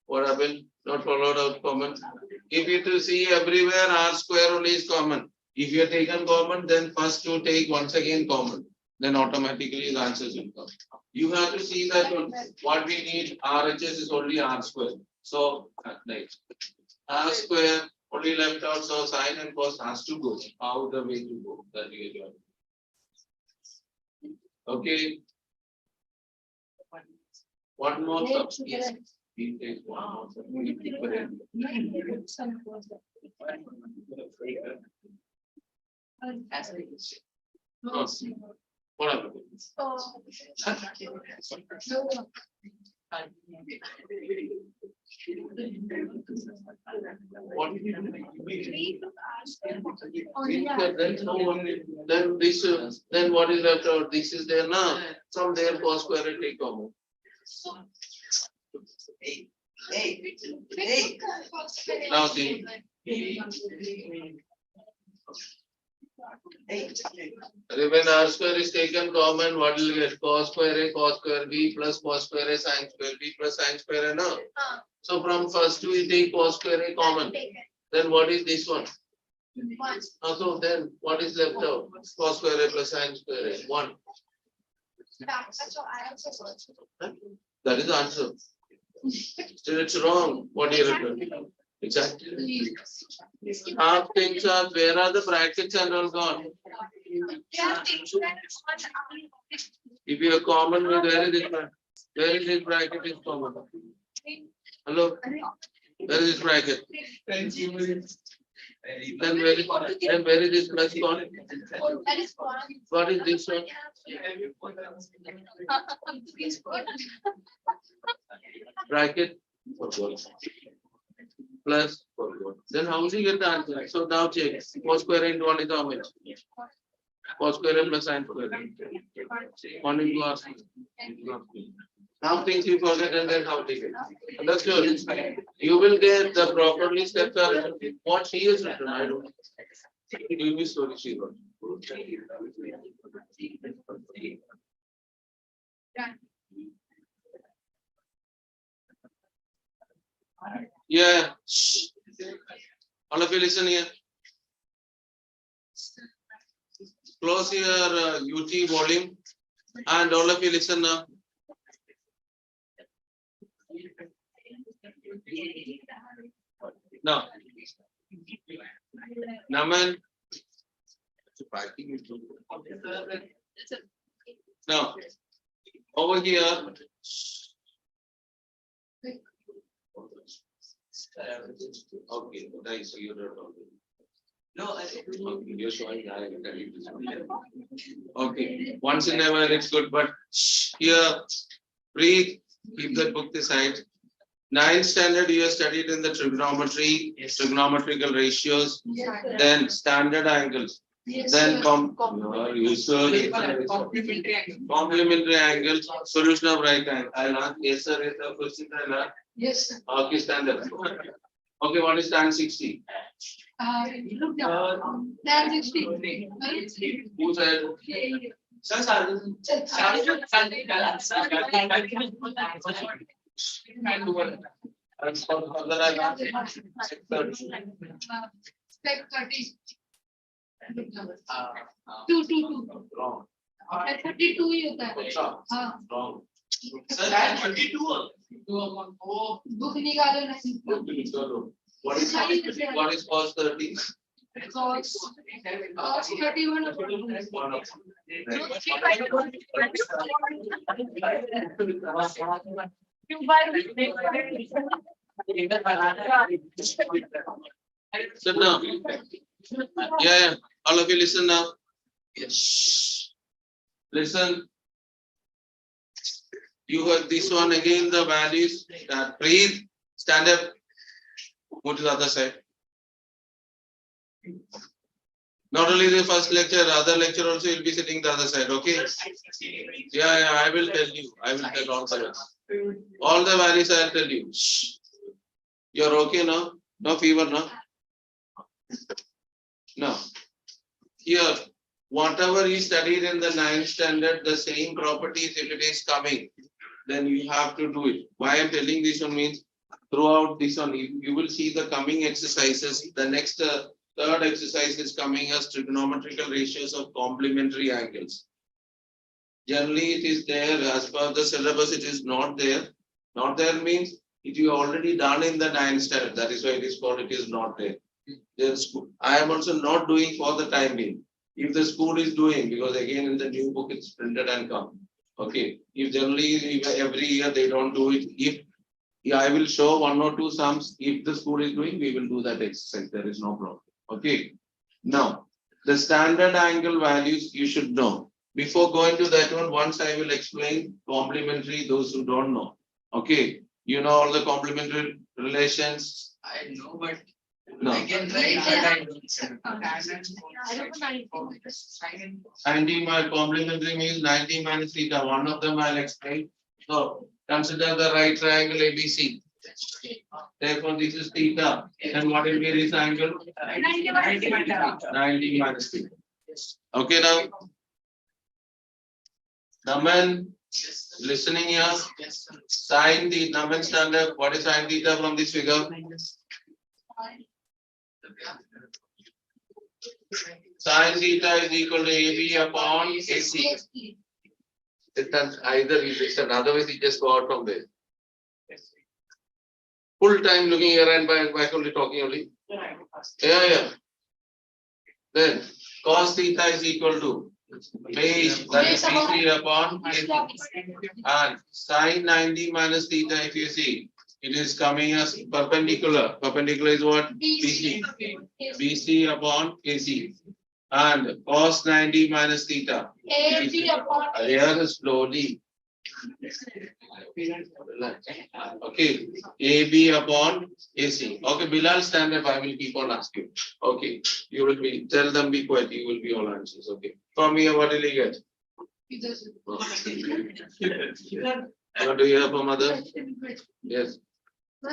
What happened? Not followed out common. If you to see everywhere R square only is common. If you have taken common, then first you take once again common. Then automatically the answers will come. You have to see that what we need RHS is only R square. So next. R square only left out, so sine and cos has to go. How the way to go that we get. Okay. One more sub. Yes. We take one more sub. No. What happened? What did you do? Then this then what is left out? This is there now. From there cos square and take common. Now see. When R square is taken common, what will you get? Cos square A, cos square B plus cos square A, sin square B plus sin square A now. So from first two we take cos square A common. Then what is this one? So then what is left out? Cos square A plus sin square A. 1. That is the answer. Still it's wrong. What do you reckon? Exactly. Half things are, where are the brackets and all gone? If you are common, where is it? Where is this bracket is common? Hello? Where is this bracket? Then where is this plus gone? What is this one? Bracket plus then how do you get the answer? So now check. Cos square into 1 is how much? Cos square plus sin square. 1 into r square. Now things you forget and then how take it. Understood? You will get the properly steps are what she is written. I don't know. It will be slowly she wrote. Yeah. All of you listen here. Close your UT volume and all of you listen now. Now, Naman. Now, over here. Okay, nice. So you're not talking. No, you're showing that. Okay, once in a while it's good, but here, breathe, keep that book aside. 9th standard you have studied in the trigonometry, trigonometrical ratios, then standard angles, then complementary angles, solution of right angle. I'll ask yes sir, is the question I'll ask. Yes. Okay, standard. Okay, what is tan 60? Look down. Tan 60. Who said? Step 30. 2. Wrong. 32 ही होता है. हाँ. Wrong. Book निकालो नहीं. What is cos 30? Cos 31. Sit down. Yeah. All of you listen now. Yes. Listen. You heard this one again, the values. Breathe. Stand up. Go to the other side. Not only the first lecture, other lecture also you'll be sitting the other side, okay? Yeah, I will tell you. I will tell all the rest. All the values I'll tell you. Shh. You're okay now? No fever now? No. Here, whatever you studied in the 9th standard, the same properties, if it is coming, then you have to do it. Why I'm telling this one means throughout this one, you will see the coming exercises. The next third exercise is coming as trigonometrical ratios of complementary angles. Generally, it is there as per the syllabus. It is not there. Not there means it you already done in the 9th standard. That is why it is called. It is not there. I am also not doing for the time being. If the school is doing, because again in the new book it's printed and come. Okay. If generally every year they don't do it, if I will show one or two sums. If the school is doing, we will do that exercise. There is no problem. Okay. Now, the standard angle values you should know. Before going to that one, once I will explain complementary, those who don't know. Okay. You know all the complementary relations. I know, but No. I can write, but I don't. 90 minus complementary means 90 minus theta. One of them I'll explain. So consider the right triangle ABC. Therefore, this is theta. And what will be this angle? 90 minus theta. Okay now. Naman, listening here. Sin the Naman standard. What is sin theta from this figure? Sin theta is equal to AB upon AC. It does either relation, otherwise it just go out from there. Full time looking here and back only talking only. Yeah. Then cos theta is equal to base, that is BC upon AC. And sin 90 minus theta, if you see, it is coming as perpendicular. Perpendicular is what? BC. BC upon AC. And cos 90 minus theta. AB upon Here slowly. Okay. AB upon AC. Okay, Bilal, stand up. I will keep on asking. Okay. You will be, tell them be quiet. You will be all answers. Okay. From here, what will you get? What do you have from mother? Yes.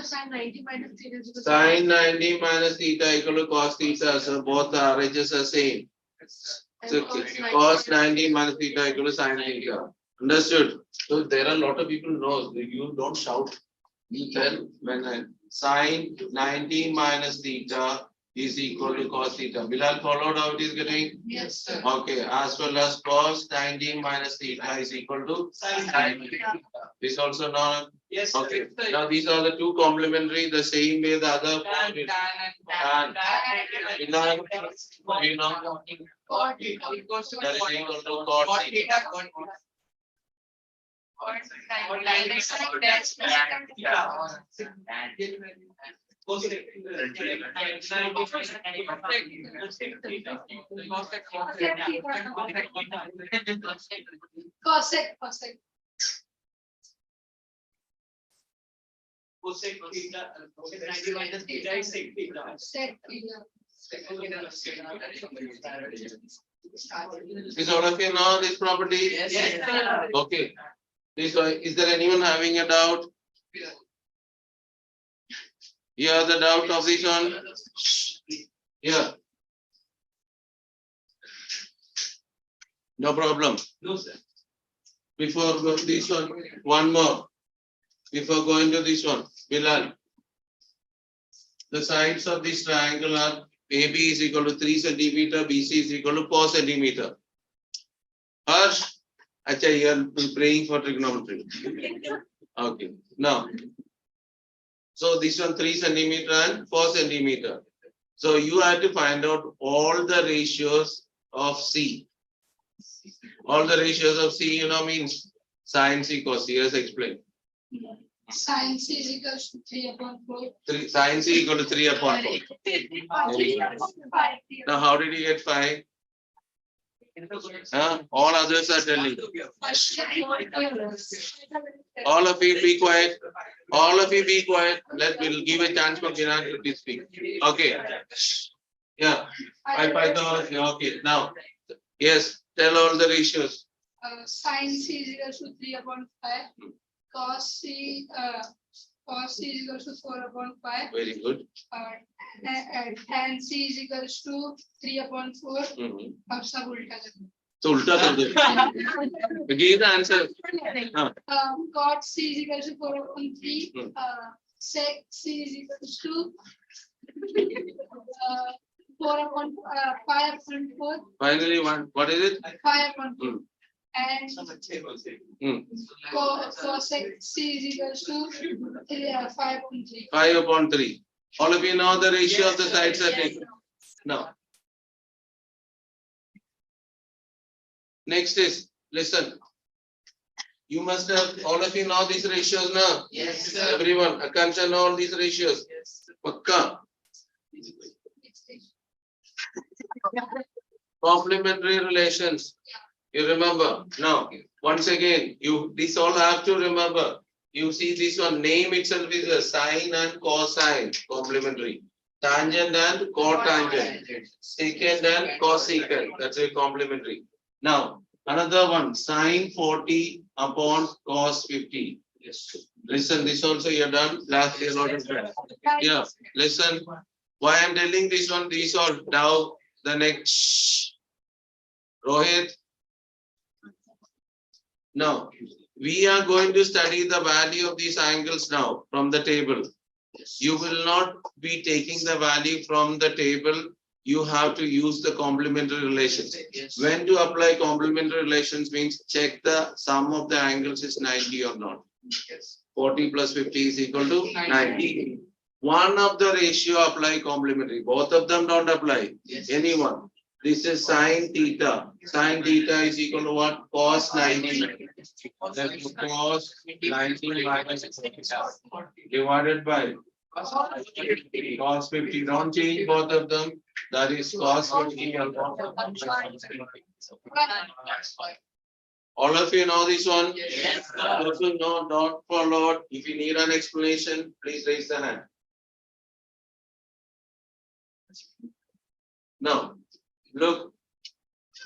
Sin 90 minus theta. Sin 90 minus theta equal to cos theta. So both the RHS are same. So cos 90 minus theta equal to sin theta. Understood? So there are a lot of people know. You don't shout. You tell when sin 90 minus theta is equal to cos theta. Bilal followed how it is getting? Yes, sir. Okay. As well as cos 90 minus theta is equal to sin theta. This also known. Yes. Okay. Now these are the two complementary. The same way the other. And you know. Cot theta equals to That is equal to cot theta. Cosec. Cosec theta, 90 minus theta is sec theta. Sec theta. Is all of you know this property? Yes, sir. Okay. Is there anyone having a doubt? You have the doubt of this one? Yeah. No problem. No, sir. Before go to this one more. Before going to this one, Bilal. The sides of this triangle are AB is equal to 3 centimeter, BC is equal to 4 centimeter. Harsh, acha, you are praying for trigonometry. Okay. Now, so this one 3 centimeter and 4 centimeter. So you have to find out all the ratios of C. All the ratios of C, you know, means sin C cos C. Yes, explain. Sin C is equal to 3 upon 4. Sin C equal to 3 upon 4. Now, how did you get 5? All others are telling. All of you be quiet. All of you be quiet. We'll give a chance for Kiran to speak. Okay. Yeah. Okay. Now, yes. Tell all the ratios. Sin C is equal to 3 upon 5. Cos C cos C is equal to 4/5. Very good. Tan C is equal to 3/4. Mhm. अब सब उल्टा करना. So ulta kar do. Give the answer. हाँ. Cot C is equal to 4/3. Hmm. Sec C is equal to 5/4. Finally, what is it? 5/4. Hmm. And Hmm. cosec C is equal to 5/3. 5/3. All of you know the ratio of the sides are taken. Now. Next is, listen. You must have, all of you know these ratios now? Yes, sir. Everyone, Akansha know all these ratios. Yes. Pakka. Complementary relations. You remember? Now, once again, this all have to remember. You see this one, name itself is a sine and cosine, complementary. Tangent and cotangent. Secant and cosecant, that's a complementary. Now, another one, sine 40 upon cos 50. Yes. Listen, this also you have done last year. Yeah, listen. Why I'm telling this one, these all now the next. Rohit. Now, we are going to study the value of these angles now from the table. You will not be taking the value from the table. You have to use the complementary relations. Yes. When to apply complementary relations means check the sum of the angles is 90 or not. Yes. 40 plus 50 is equal to 90. One of the ratio apply complementary. Both of them don't apply. Yes. Anyone. This is sine theta. Sine theta is equal to what? Cos 90. That's cos 90 minus divided by cos 50. Don't change both of them. That is cos 50. All of you know this one? Yes. Those who know, don't follow. If you need an explanation, please raise the hand. Now, look,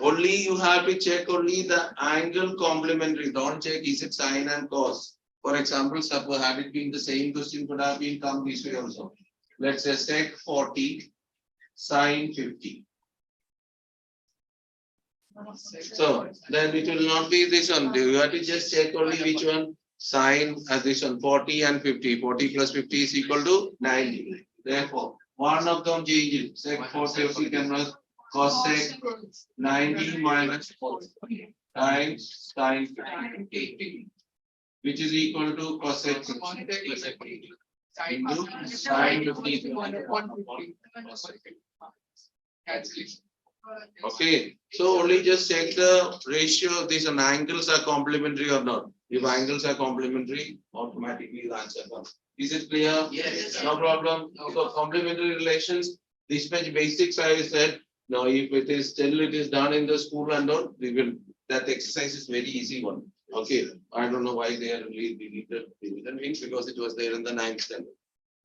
only you have to check only the angle complementary. Don't check is it sine and cos. For example, suppose had it been the same question could have been come this way also. Let's say sec 40, sine 50. So then it will not be this one. You have to just check only which one. Sine as this one 40 and 50. 40 plus 50 is equal to 90. Therefore, one of them changes. Sec 40 cannot cosec 90 minus 4 times sine 50, which is equal to cosec 50 into sine 50. Okay, so only just check the ratio of these and angles are complementary or not. If angles are complementary, automatically the answer comes. Is it clear? Yes. No problem. So complementary relations, this much basics I said. Now, if it is still it is done in the school and all, we will. That exercise is very easy one. Okay, I don't know why they are deleted means because it was there in the 9th standard.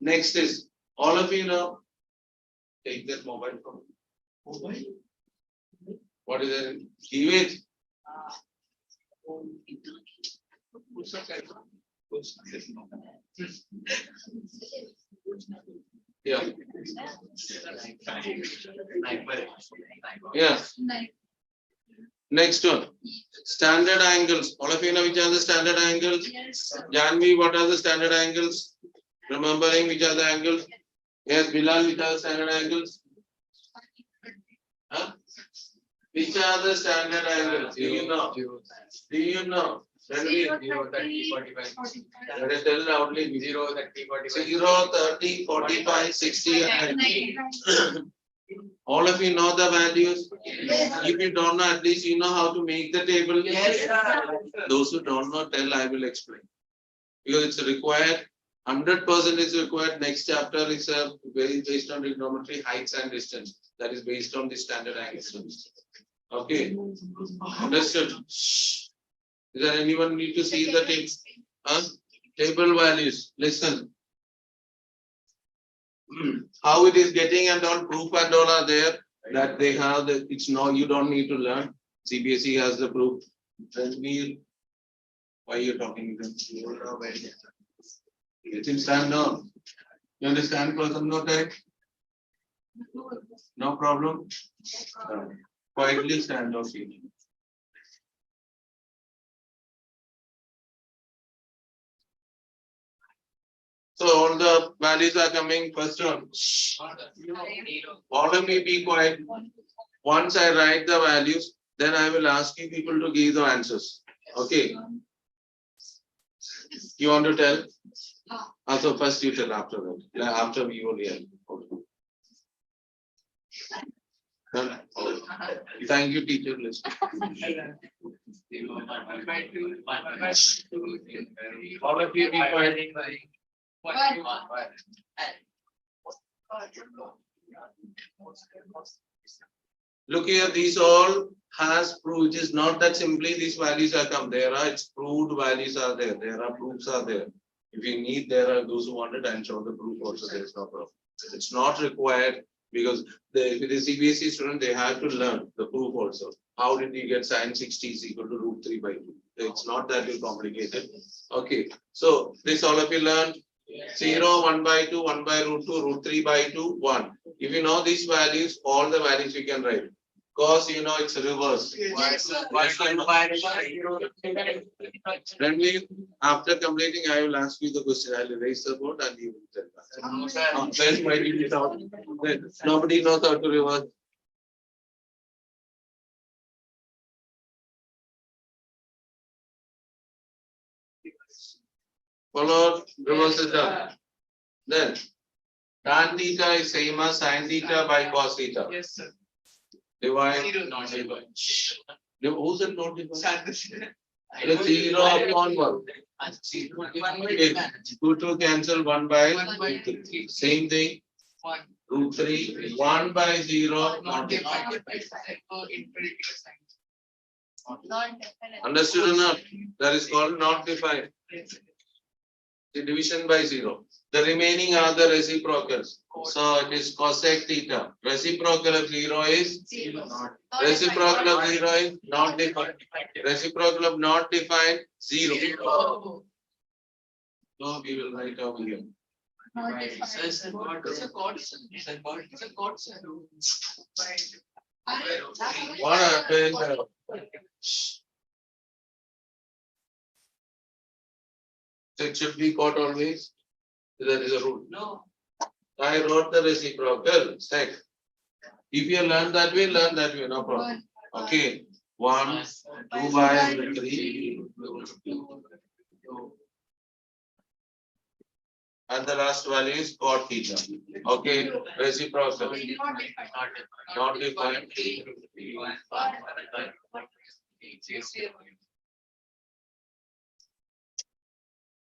Next is all of you know. Take that mobile phone. Mobile. What is it? Give it. Yeah. Yeah. Next one. Standard angles. All of you know which are the standard angles? Yes. Janvi, what are the standard angles? Remembering which are the angles? Yes, Bilal, which are the standard angles? Huh? Which are the standard angles? Do you know? Do you know? Ranveer, 0, 30, 45. let us tell loudly. 0, 30, 45. 0, 30, 45, 60, and 90. All of you know the values. If you don't know, at least you know how to make the table. Yes, sir. Those who don't know, tell, I will explain. Because it's required, 100% is required. Next chapter is based on trigonometry, heights and distance. That is based on the standard angles. Okay. Understood? Is there anyone need to see the table? Huh? Table values. Listen. How it is getting and all proof and all are there that they have the it's no you don't need to learn. CBSE has the proof. Then we why you're talking to them? Let him stand now. You understand, person? No correct? No problem. Quietly stand off here. So all the values are coming first one. All of you be quiet. Once I write the values, then I will ask you people to give the answers. Okay. You want to tell? Also, first you tell after that. After we only have. Okay. Done? Thank you, teacher. All of you be quiet. Look here, these all has proved. It is not that simply these values are come. There are its proved values are there. There are proofs are there. If you need, there are those who want it and show the proof also. There is no problem. It's not required because if it is CBSE student, they have to learn the proof also. How did you get sin 60 is equal to root 3 by 2? It's not that complicated. Okay, so this all of you learned. 0, 1 by 2, 1 by root 2, root 3 by 2, 1. If you know these values, all the values you can write. Cause you know it's reverse. Then after completing, I will ask you the question. I will erase the board and you will tell us. Then why did it out? Nobody knows how to reverse. Follow, reverse is done. Then tan theta is same as sin theta by cos theta. Yes, sir. Divide. Not divide. Who's it not divide? It's 0 upon 1. Okay. 2 cancel 1 by 3. Same thing. Root 3. 1 by 0 not defined. Understood or not? That is called not defined. The division by 0. The remaining are the reciprocals. So it is cosec theta. Reciprocal of 0 is 0. Reciprocal of 0 is not defined. Reciprocal of not defined 0. So we will write over here. It's a chord. What happened? So it should be caught always. That is a rule. No. I wrote the reciprocal sec. If you learn that way, no problem. Okay. 1, 2 by 3. And the last value is cot theta. Okay. Reciprocal. Not defined.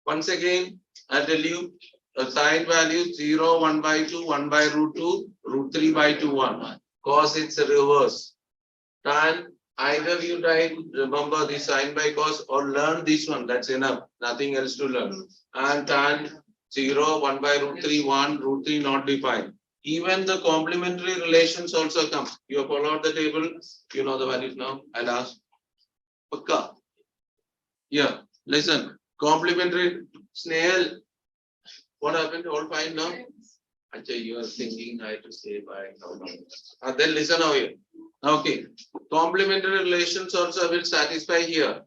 Once again, I tell you, the sine value 0, 1 by 2, 1 by root 2, root 3 by 2, 1. Cos it's a reverse. Tan, either you try remember the sine by cos or learn this one. That's enough. Nothing else to learn. And tan 0, 1 by root 3, 1, root 3 not defined. Even the complementary relations also come. You have followed the table. You know the values now. I'll ask. Pakka. Yeah, listen. Complementary snail. What happened? All fine now? Actually, you are thinking I have to say by now. Then listen now here. Okay. Complementary relations also will satisfy here.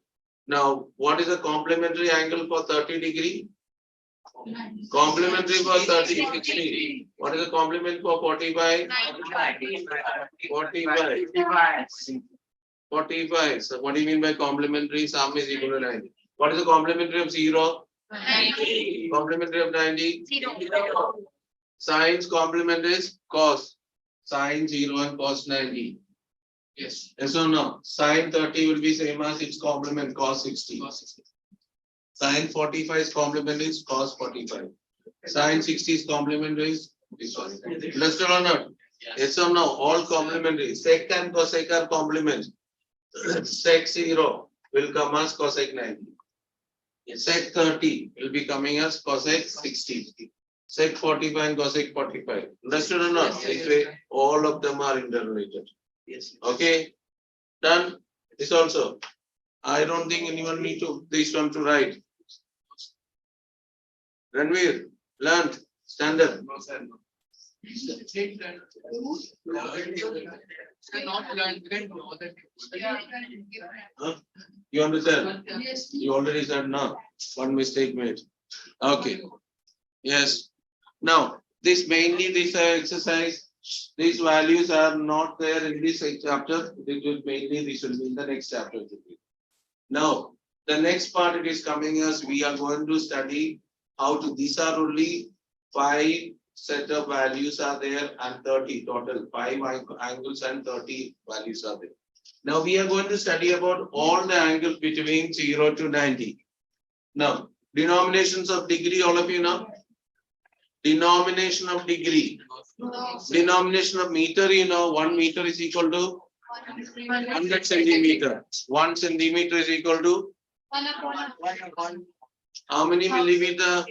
Now, what is the complementary angle for 30 degree? Complementary for 30, 60. What is the complement for 45? 45. 45. So what do you mean by complementary? Sum is equal to 90. What is the complementary of 0? 90. Complementary of 90? 0. Sine's complement is cos. Sine 0 and cos 90. Yes. Yes or no? Sine 30 will be same as its complement cos 60. Sine 45's complement is cos 45. Sine 60's complement is this one. Understood or not? Yes or no? All complementary. Sec and cosec are complements. Sec 0 will come as cosec 90. Sec 30 will be coming as cosec 60. Sec 45 and cosec 45. Understood or not? This way, all of them are interrelated. Yes. Okay. Done. This also. I don't think anyone need to this one to write. Ranveer, learned, standard. No, sir. Not learned, we can know that. Huh? You understand? Yes. You already said no. One mistake made. Okay. Yes. Now, this mainly this exercise, these values are not there in this chapter. It will mainly this will be in the next chapter. Now, the next part it is coming as we are going to study how to. These are only 5 set of values are there and 30 total 5 angles and 30 values are there. Now we are going to study about all the angles between 0 to 90. Now, denominations of degree, all of you know. Denomination of degree. Denomination of meter, you know, 1 meter is equal to 100 centimeter. 1 centimeter is equal to how many millimeter?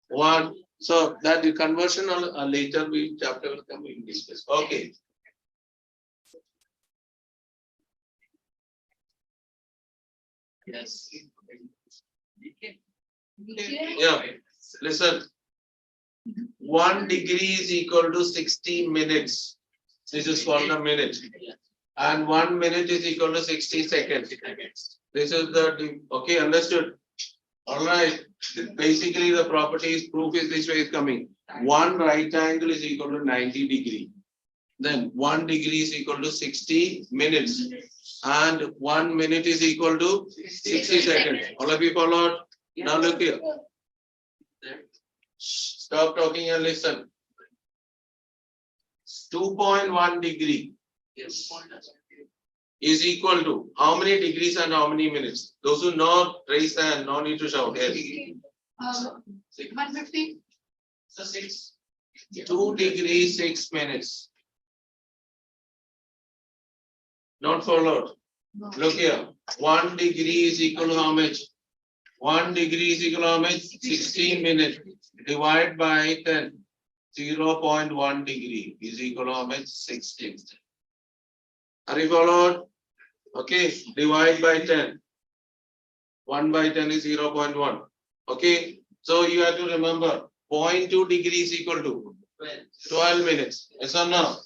1. So that the conversion later we chapter will come in discuss. Okay. Yes. Yeah. Listen. 1 degree is equal to 60 minutes. This is called a minute. And 1 minute is equal to 60 seconds. This is the okay, understood. All right. Basically, the properties proof is this way is coming. 1 right angle is equal to 90 degree. Then 1 degree is equal to 60 minutes. And 1 minute is equal to 60 seconds. All of you followed? Now look here. Stop talking and listen. 2.1 degree is equal to how many degrees and how many minutes? Those who know, raise the hand, no need to shout. Yes. 150. So 6. 2 degrees, 6 minutes. Not followed. Look here. 1 degree is equal to how much? 1 degree is equal to how much? 16 minutes. Divide by 10. 0.1 degree is equal to how much? 16. Are you followed? Okay. Divide by 10. 1 by 10 is 0.1. Okay. So you have to remember 0.2 degree is equal to 12 minutes. Yes or no?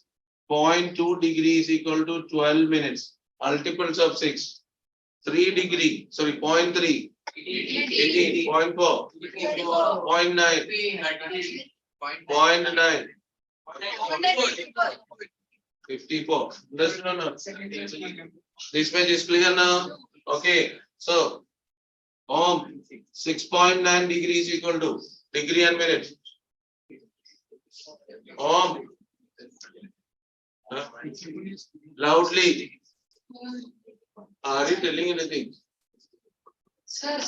0.2 degree is equal to 12 minutes. Multiples of 6. 3 degree. Sorry, 0.3. 18. 0.4. 0.9. 0.9. 54. Understood or not? This page is clear now. Okay. So, 6.9 degrees equal to degree and minute. Loudly. Are you telling anything? Sir.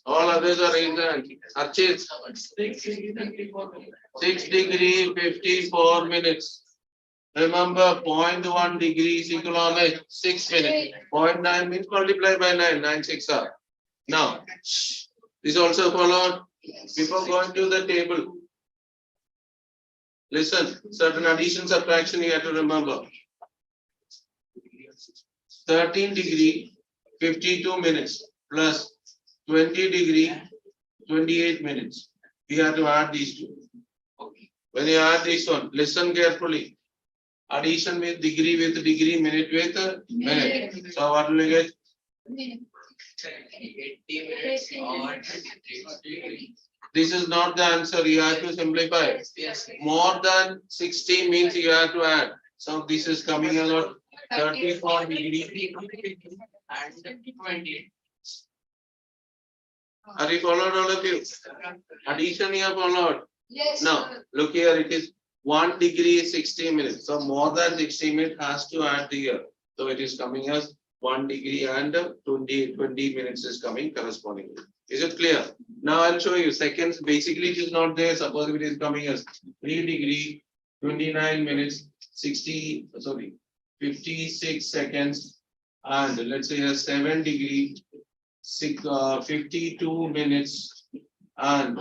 All others are in the Archit. 6 degree 54 minutes. Remember 0.1 degree is equal to 6 minutes. 0.9 means multiply by 9. 9 6 are. Now, this also followed. Before going to the table. Listen, certain addition subtraction you have to remember. 13 degree 52 minutes plus 20 degree 28 minutes. We have to add these two. When you add this one, listen carefully. Addition with degree, minute with minute. So what will you get? 80 minutes or 23. This is not the answer. You have to simplify. Yes. More than 60 means you have to add. So this is coming out 34 degree. And 20. Are you followed, all of you? Addition you have followed. Yes. Now, look here, it is 1 degree 60 minutes. So more than 60 minutes has to add here. So it is coming as 1 degree and 20 minutes is coming correspondingly. Is it clear? Now I'll show you seconds. Basically, it is not there. Suppose it is coming as 3 degree, 29 minutes, 56 seconds, and let's say a 7 degree, 52 minutes, and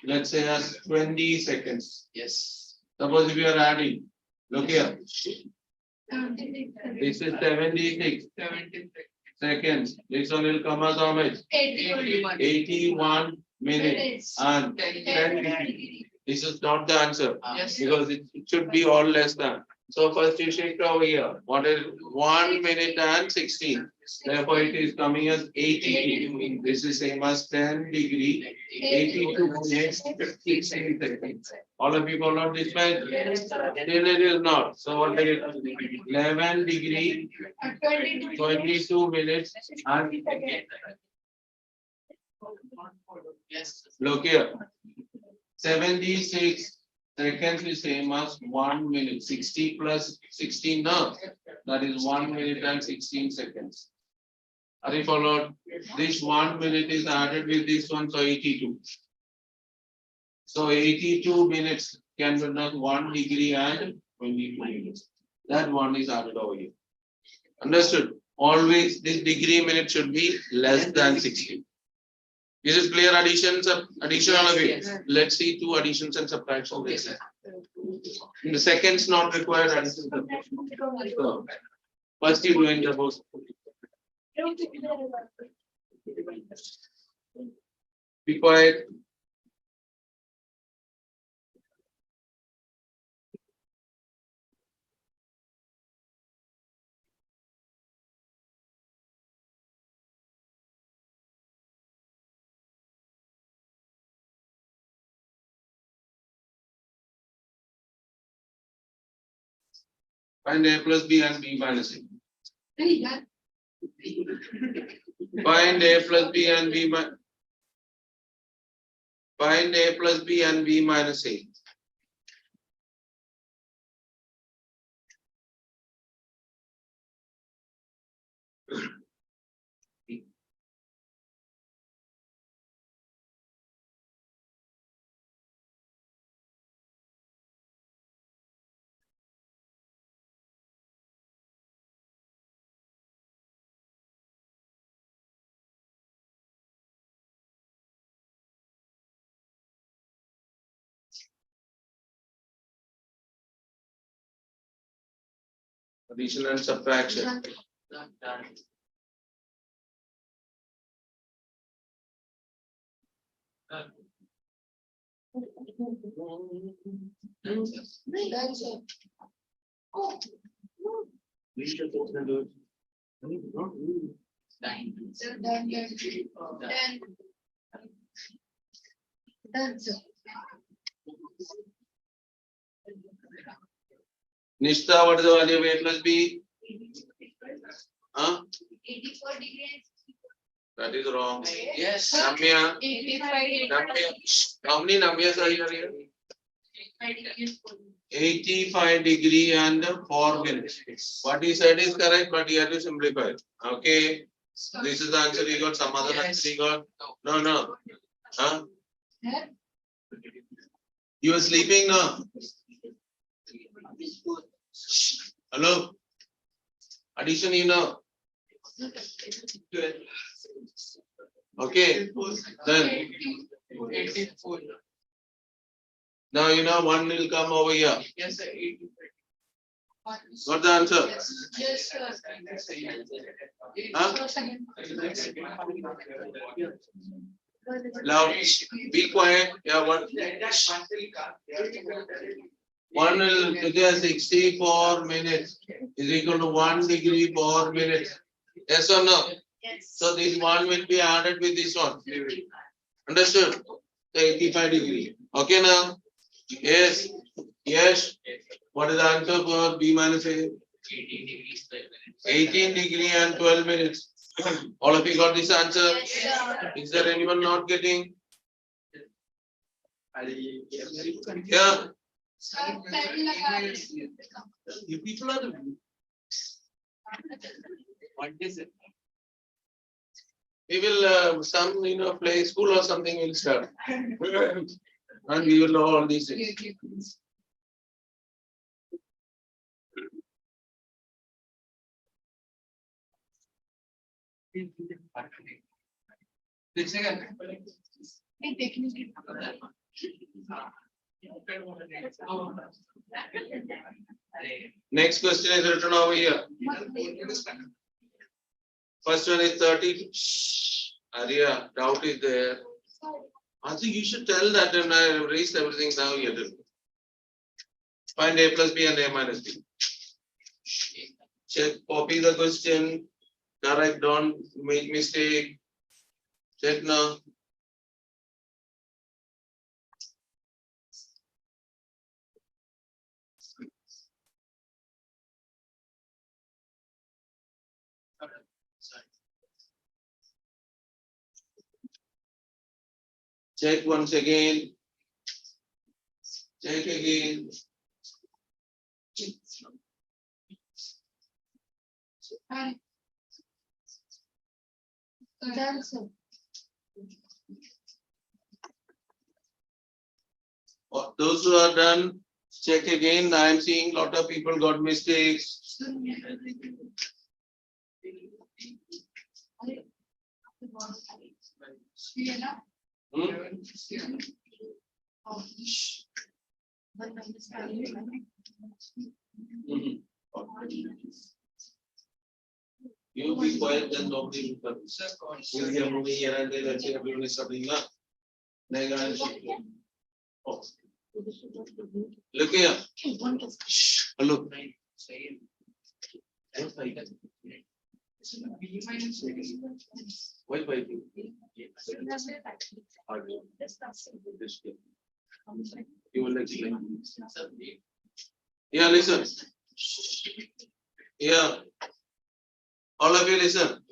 let's say as 20 seconds. Yes. Suppose if you are adding, look here, this is 76. seconds. This one will come as how much? 81 minutes and 10 degrees. This is not the answer because it should be all less than. So first you shift over here. What is 1 minute and 16? Therefore it is coming as 80. This is same as 10 degree, 82 minutes, 16 seconds. All of you follow this one? Still it is not. So what is it? 11 degree, 22 minutes and look here. 76 seconds is same as 1 minute. 60 plus 16 now. That is 1 minute and 16 seconds. Are you followed? This 1 minute is added with this one, so 82. So 82 minutes can be done 1 degree and 22 minutes. That one is added over here. Understood? Always this degree minute should be less than 60. Is it clear? Addition all of you. Let's see two additions and subtractions. In the seconds not required. Addition, subtraction. So, first you doing the most. Be quiet. Find A plus B and B minus A. Find A plus B and B minus. Find A plus B and B minus A. Addition and subtraction. Nishta, what is the value of A plus B? Huh? 84 degrees. That is wrong. Yes. Namya. 85. Namya. How many Namyas are here? 85 degrees. 85 degree and 4 minutes. What he said is correct, but you have to simplify it. Okay. This is the answer you got. Some other answer you got. No. Huh? Huh? You are sleeping now. Hello. Addition, you know. Okay. Then. 84. Now you know one will come over here. Yes, sir. What's the answer? Yes, sir. Huh? Second. Loud. Be quiet. Yeah, one will figure 64 minutes is equal to 1 degree 4 minutes. Yes or no? Yes. So this one will be added with this one. Understood? So 85 degree. Okay now? Yes. Yes. What is the answer for B minus A? 18 degree and 12 minutes. All of you got this answer? Yes, sir. Is there anyone not getting? Yeah. You people are the. What is it? We will some play school or something will start. And we will know all these things. Next question is written over here. First one is 30. Shh. Arya, doubt is there. I think you should tell that when I raised everything down here. Find A plus B and A minus B. Check, copy the question. Correct, don't make mistake. Check now. Check once again. Check again. And done, sir. Those who are done, check again. I am seeing lot of people got mistakes. Hmm? Mhm. You be quiet, then nobody will come. You hear movie here and there, that's it, everyone is studying now. Oh. Look here. Shh. Hello. Why five? You will explain. Yeah, listen. Yeah. All of you listen.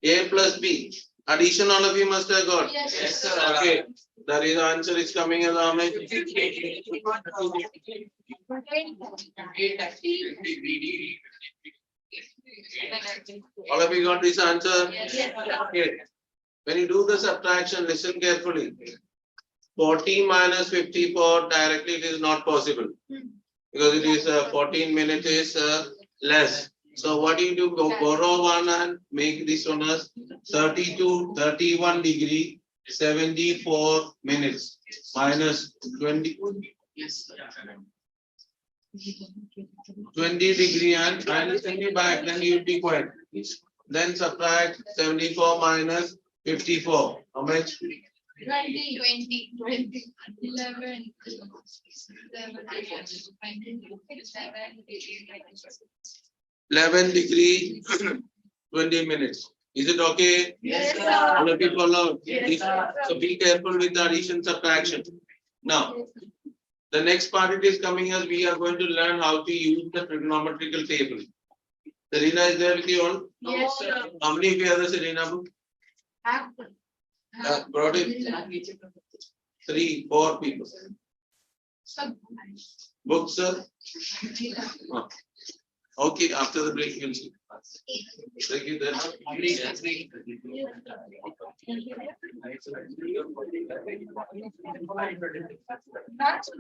A plus B. Addition all of you must have got. Yes, sir. Okay. That is answer is coming as how much? All of you got this answer? Yes. Okay. When you do the subtraction, listen carefully. 40 minus 54 directly it is not possible. Because it is 14 minutes is less. So what do you do? Go borrow one and make this one as 32, 31 degree, 74 minutes minus 20. 20 degree and minus 20 back, then you will be quiet. Then subtract 74 minus 54. How much? 20. 11. 11 degree, 20 minutes. Is it okay? Yes, sir. All of you follow? Yes, sir. So be careful with the addition subtraction. Now, the next part it is coming as we are going to learn how to use the trigonometrical table. Serena is there with you all? Yes, sir. How many of you have the Serena book? Brought it? 3, 4 people. Books, sir? Okay, after the break, you'll see. Break it there. That's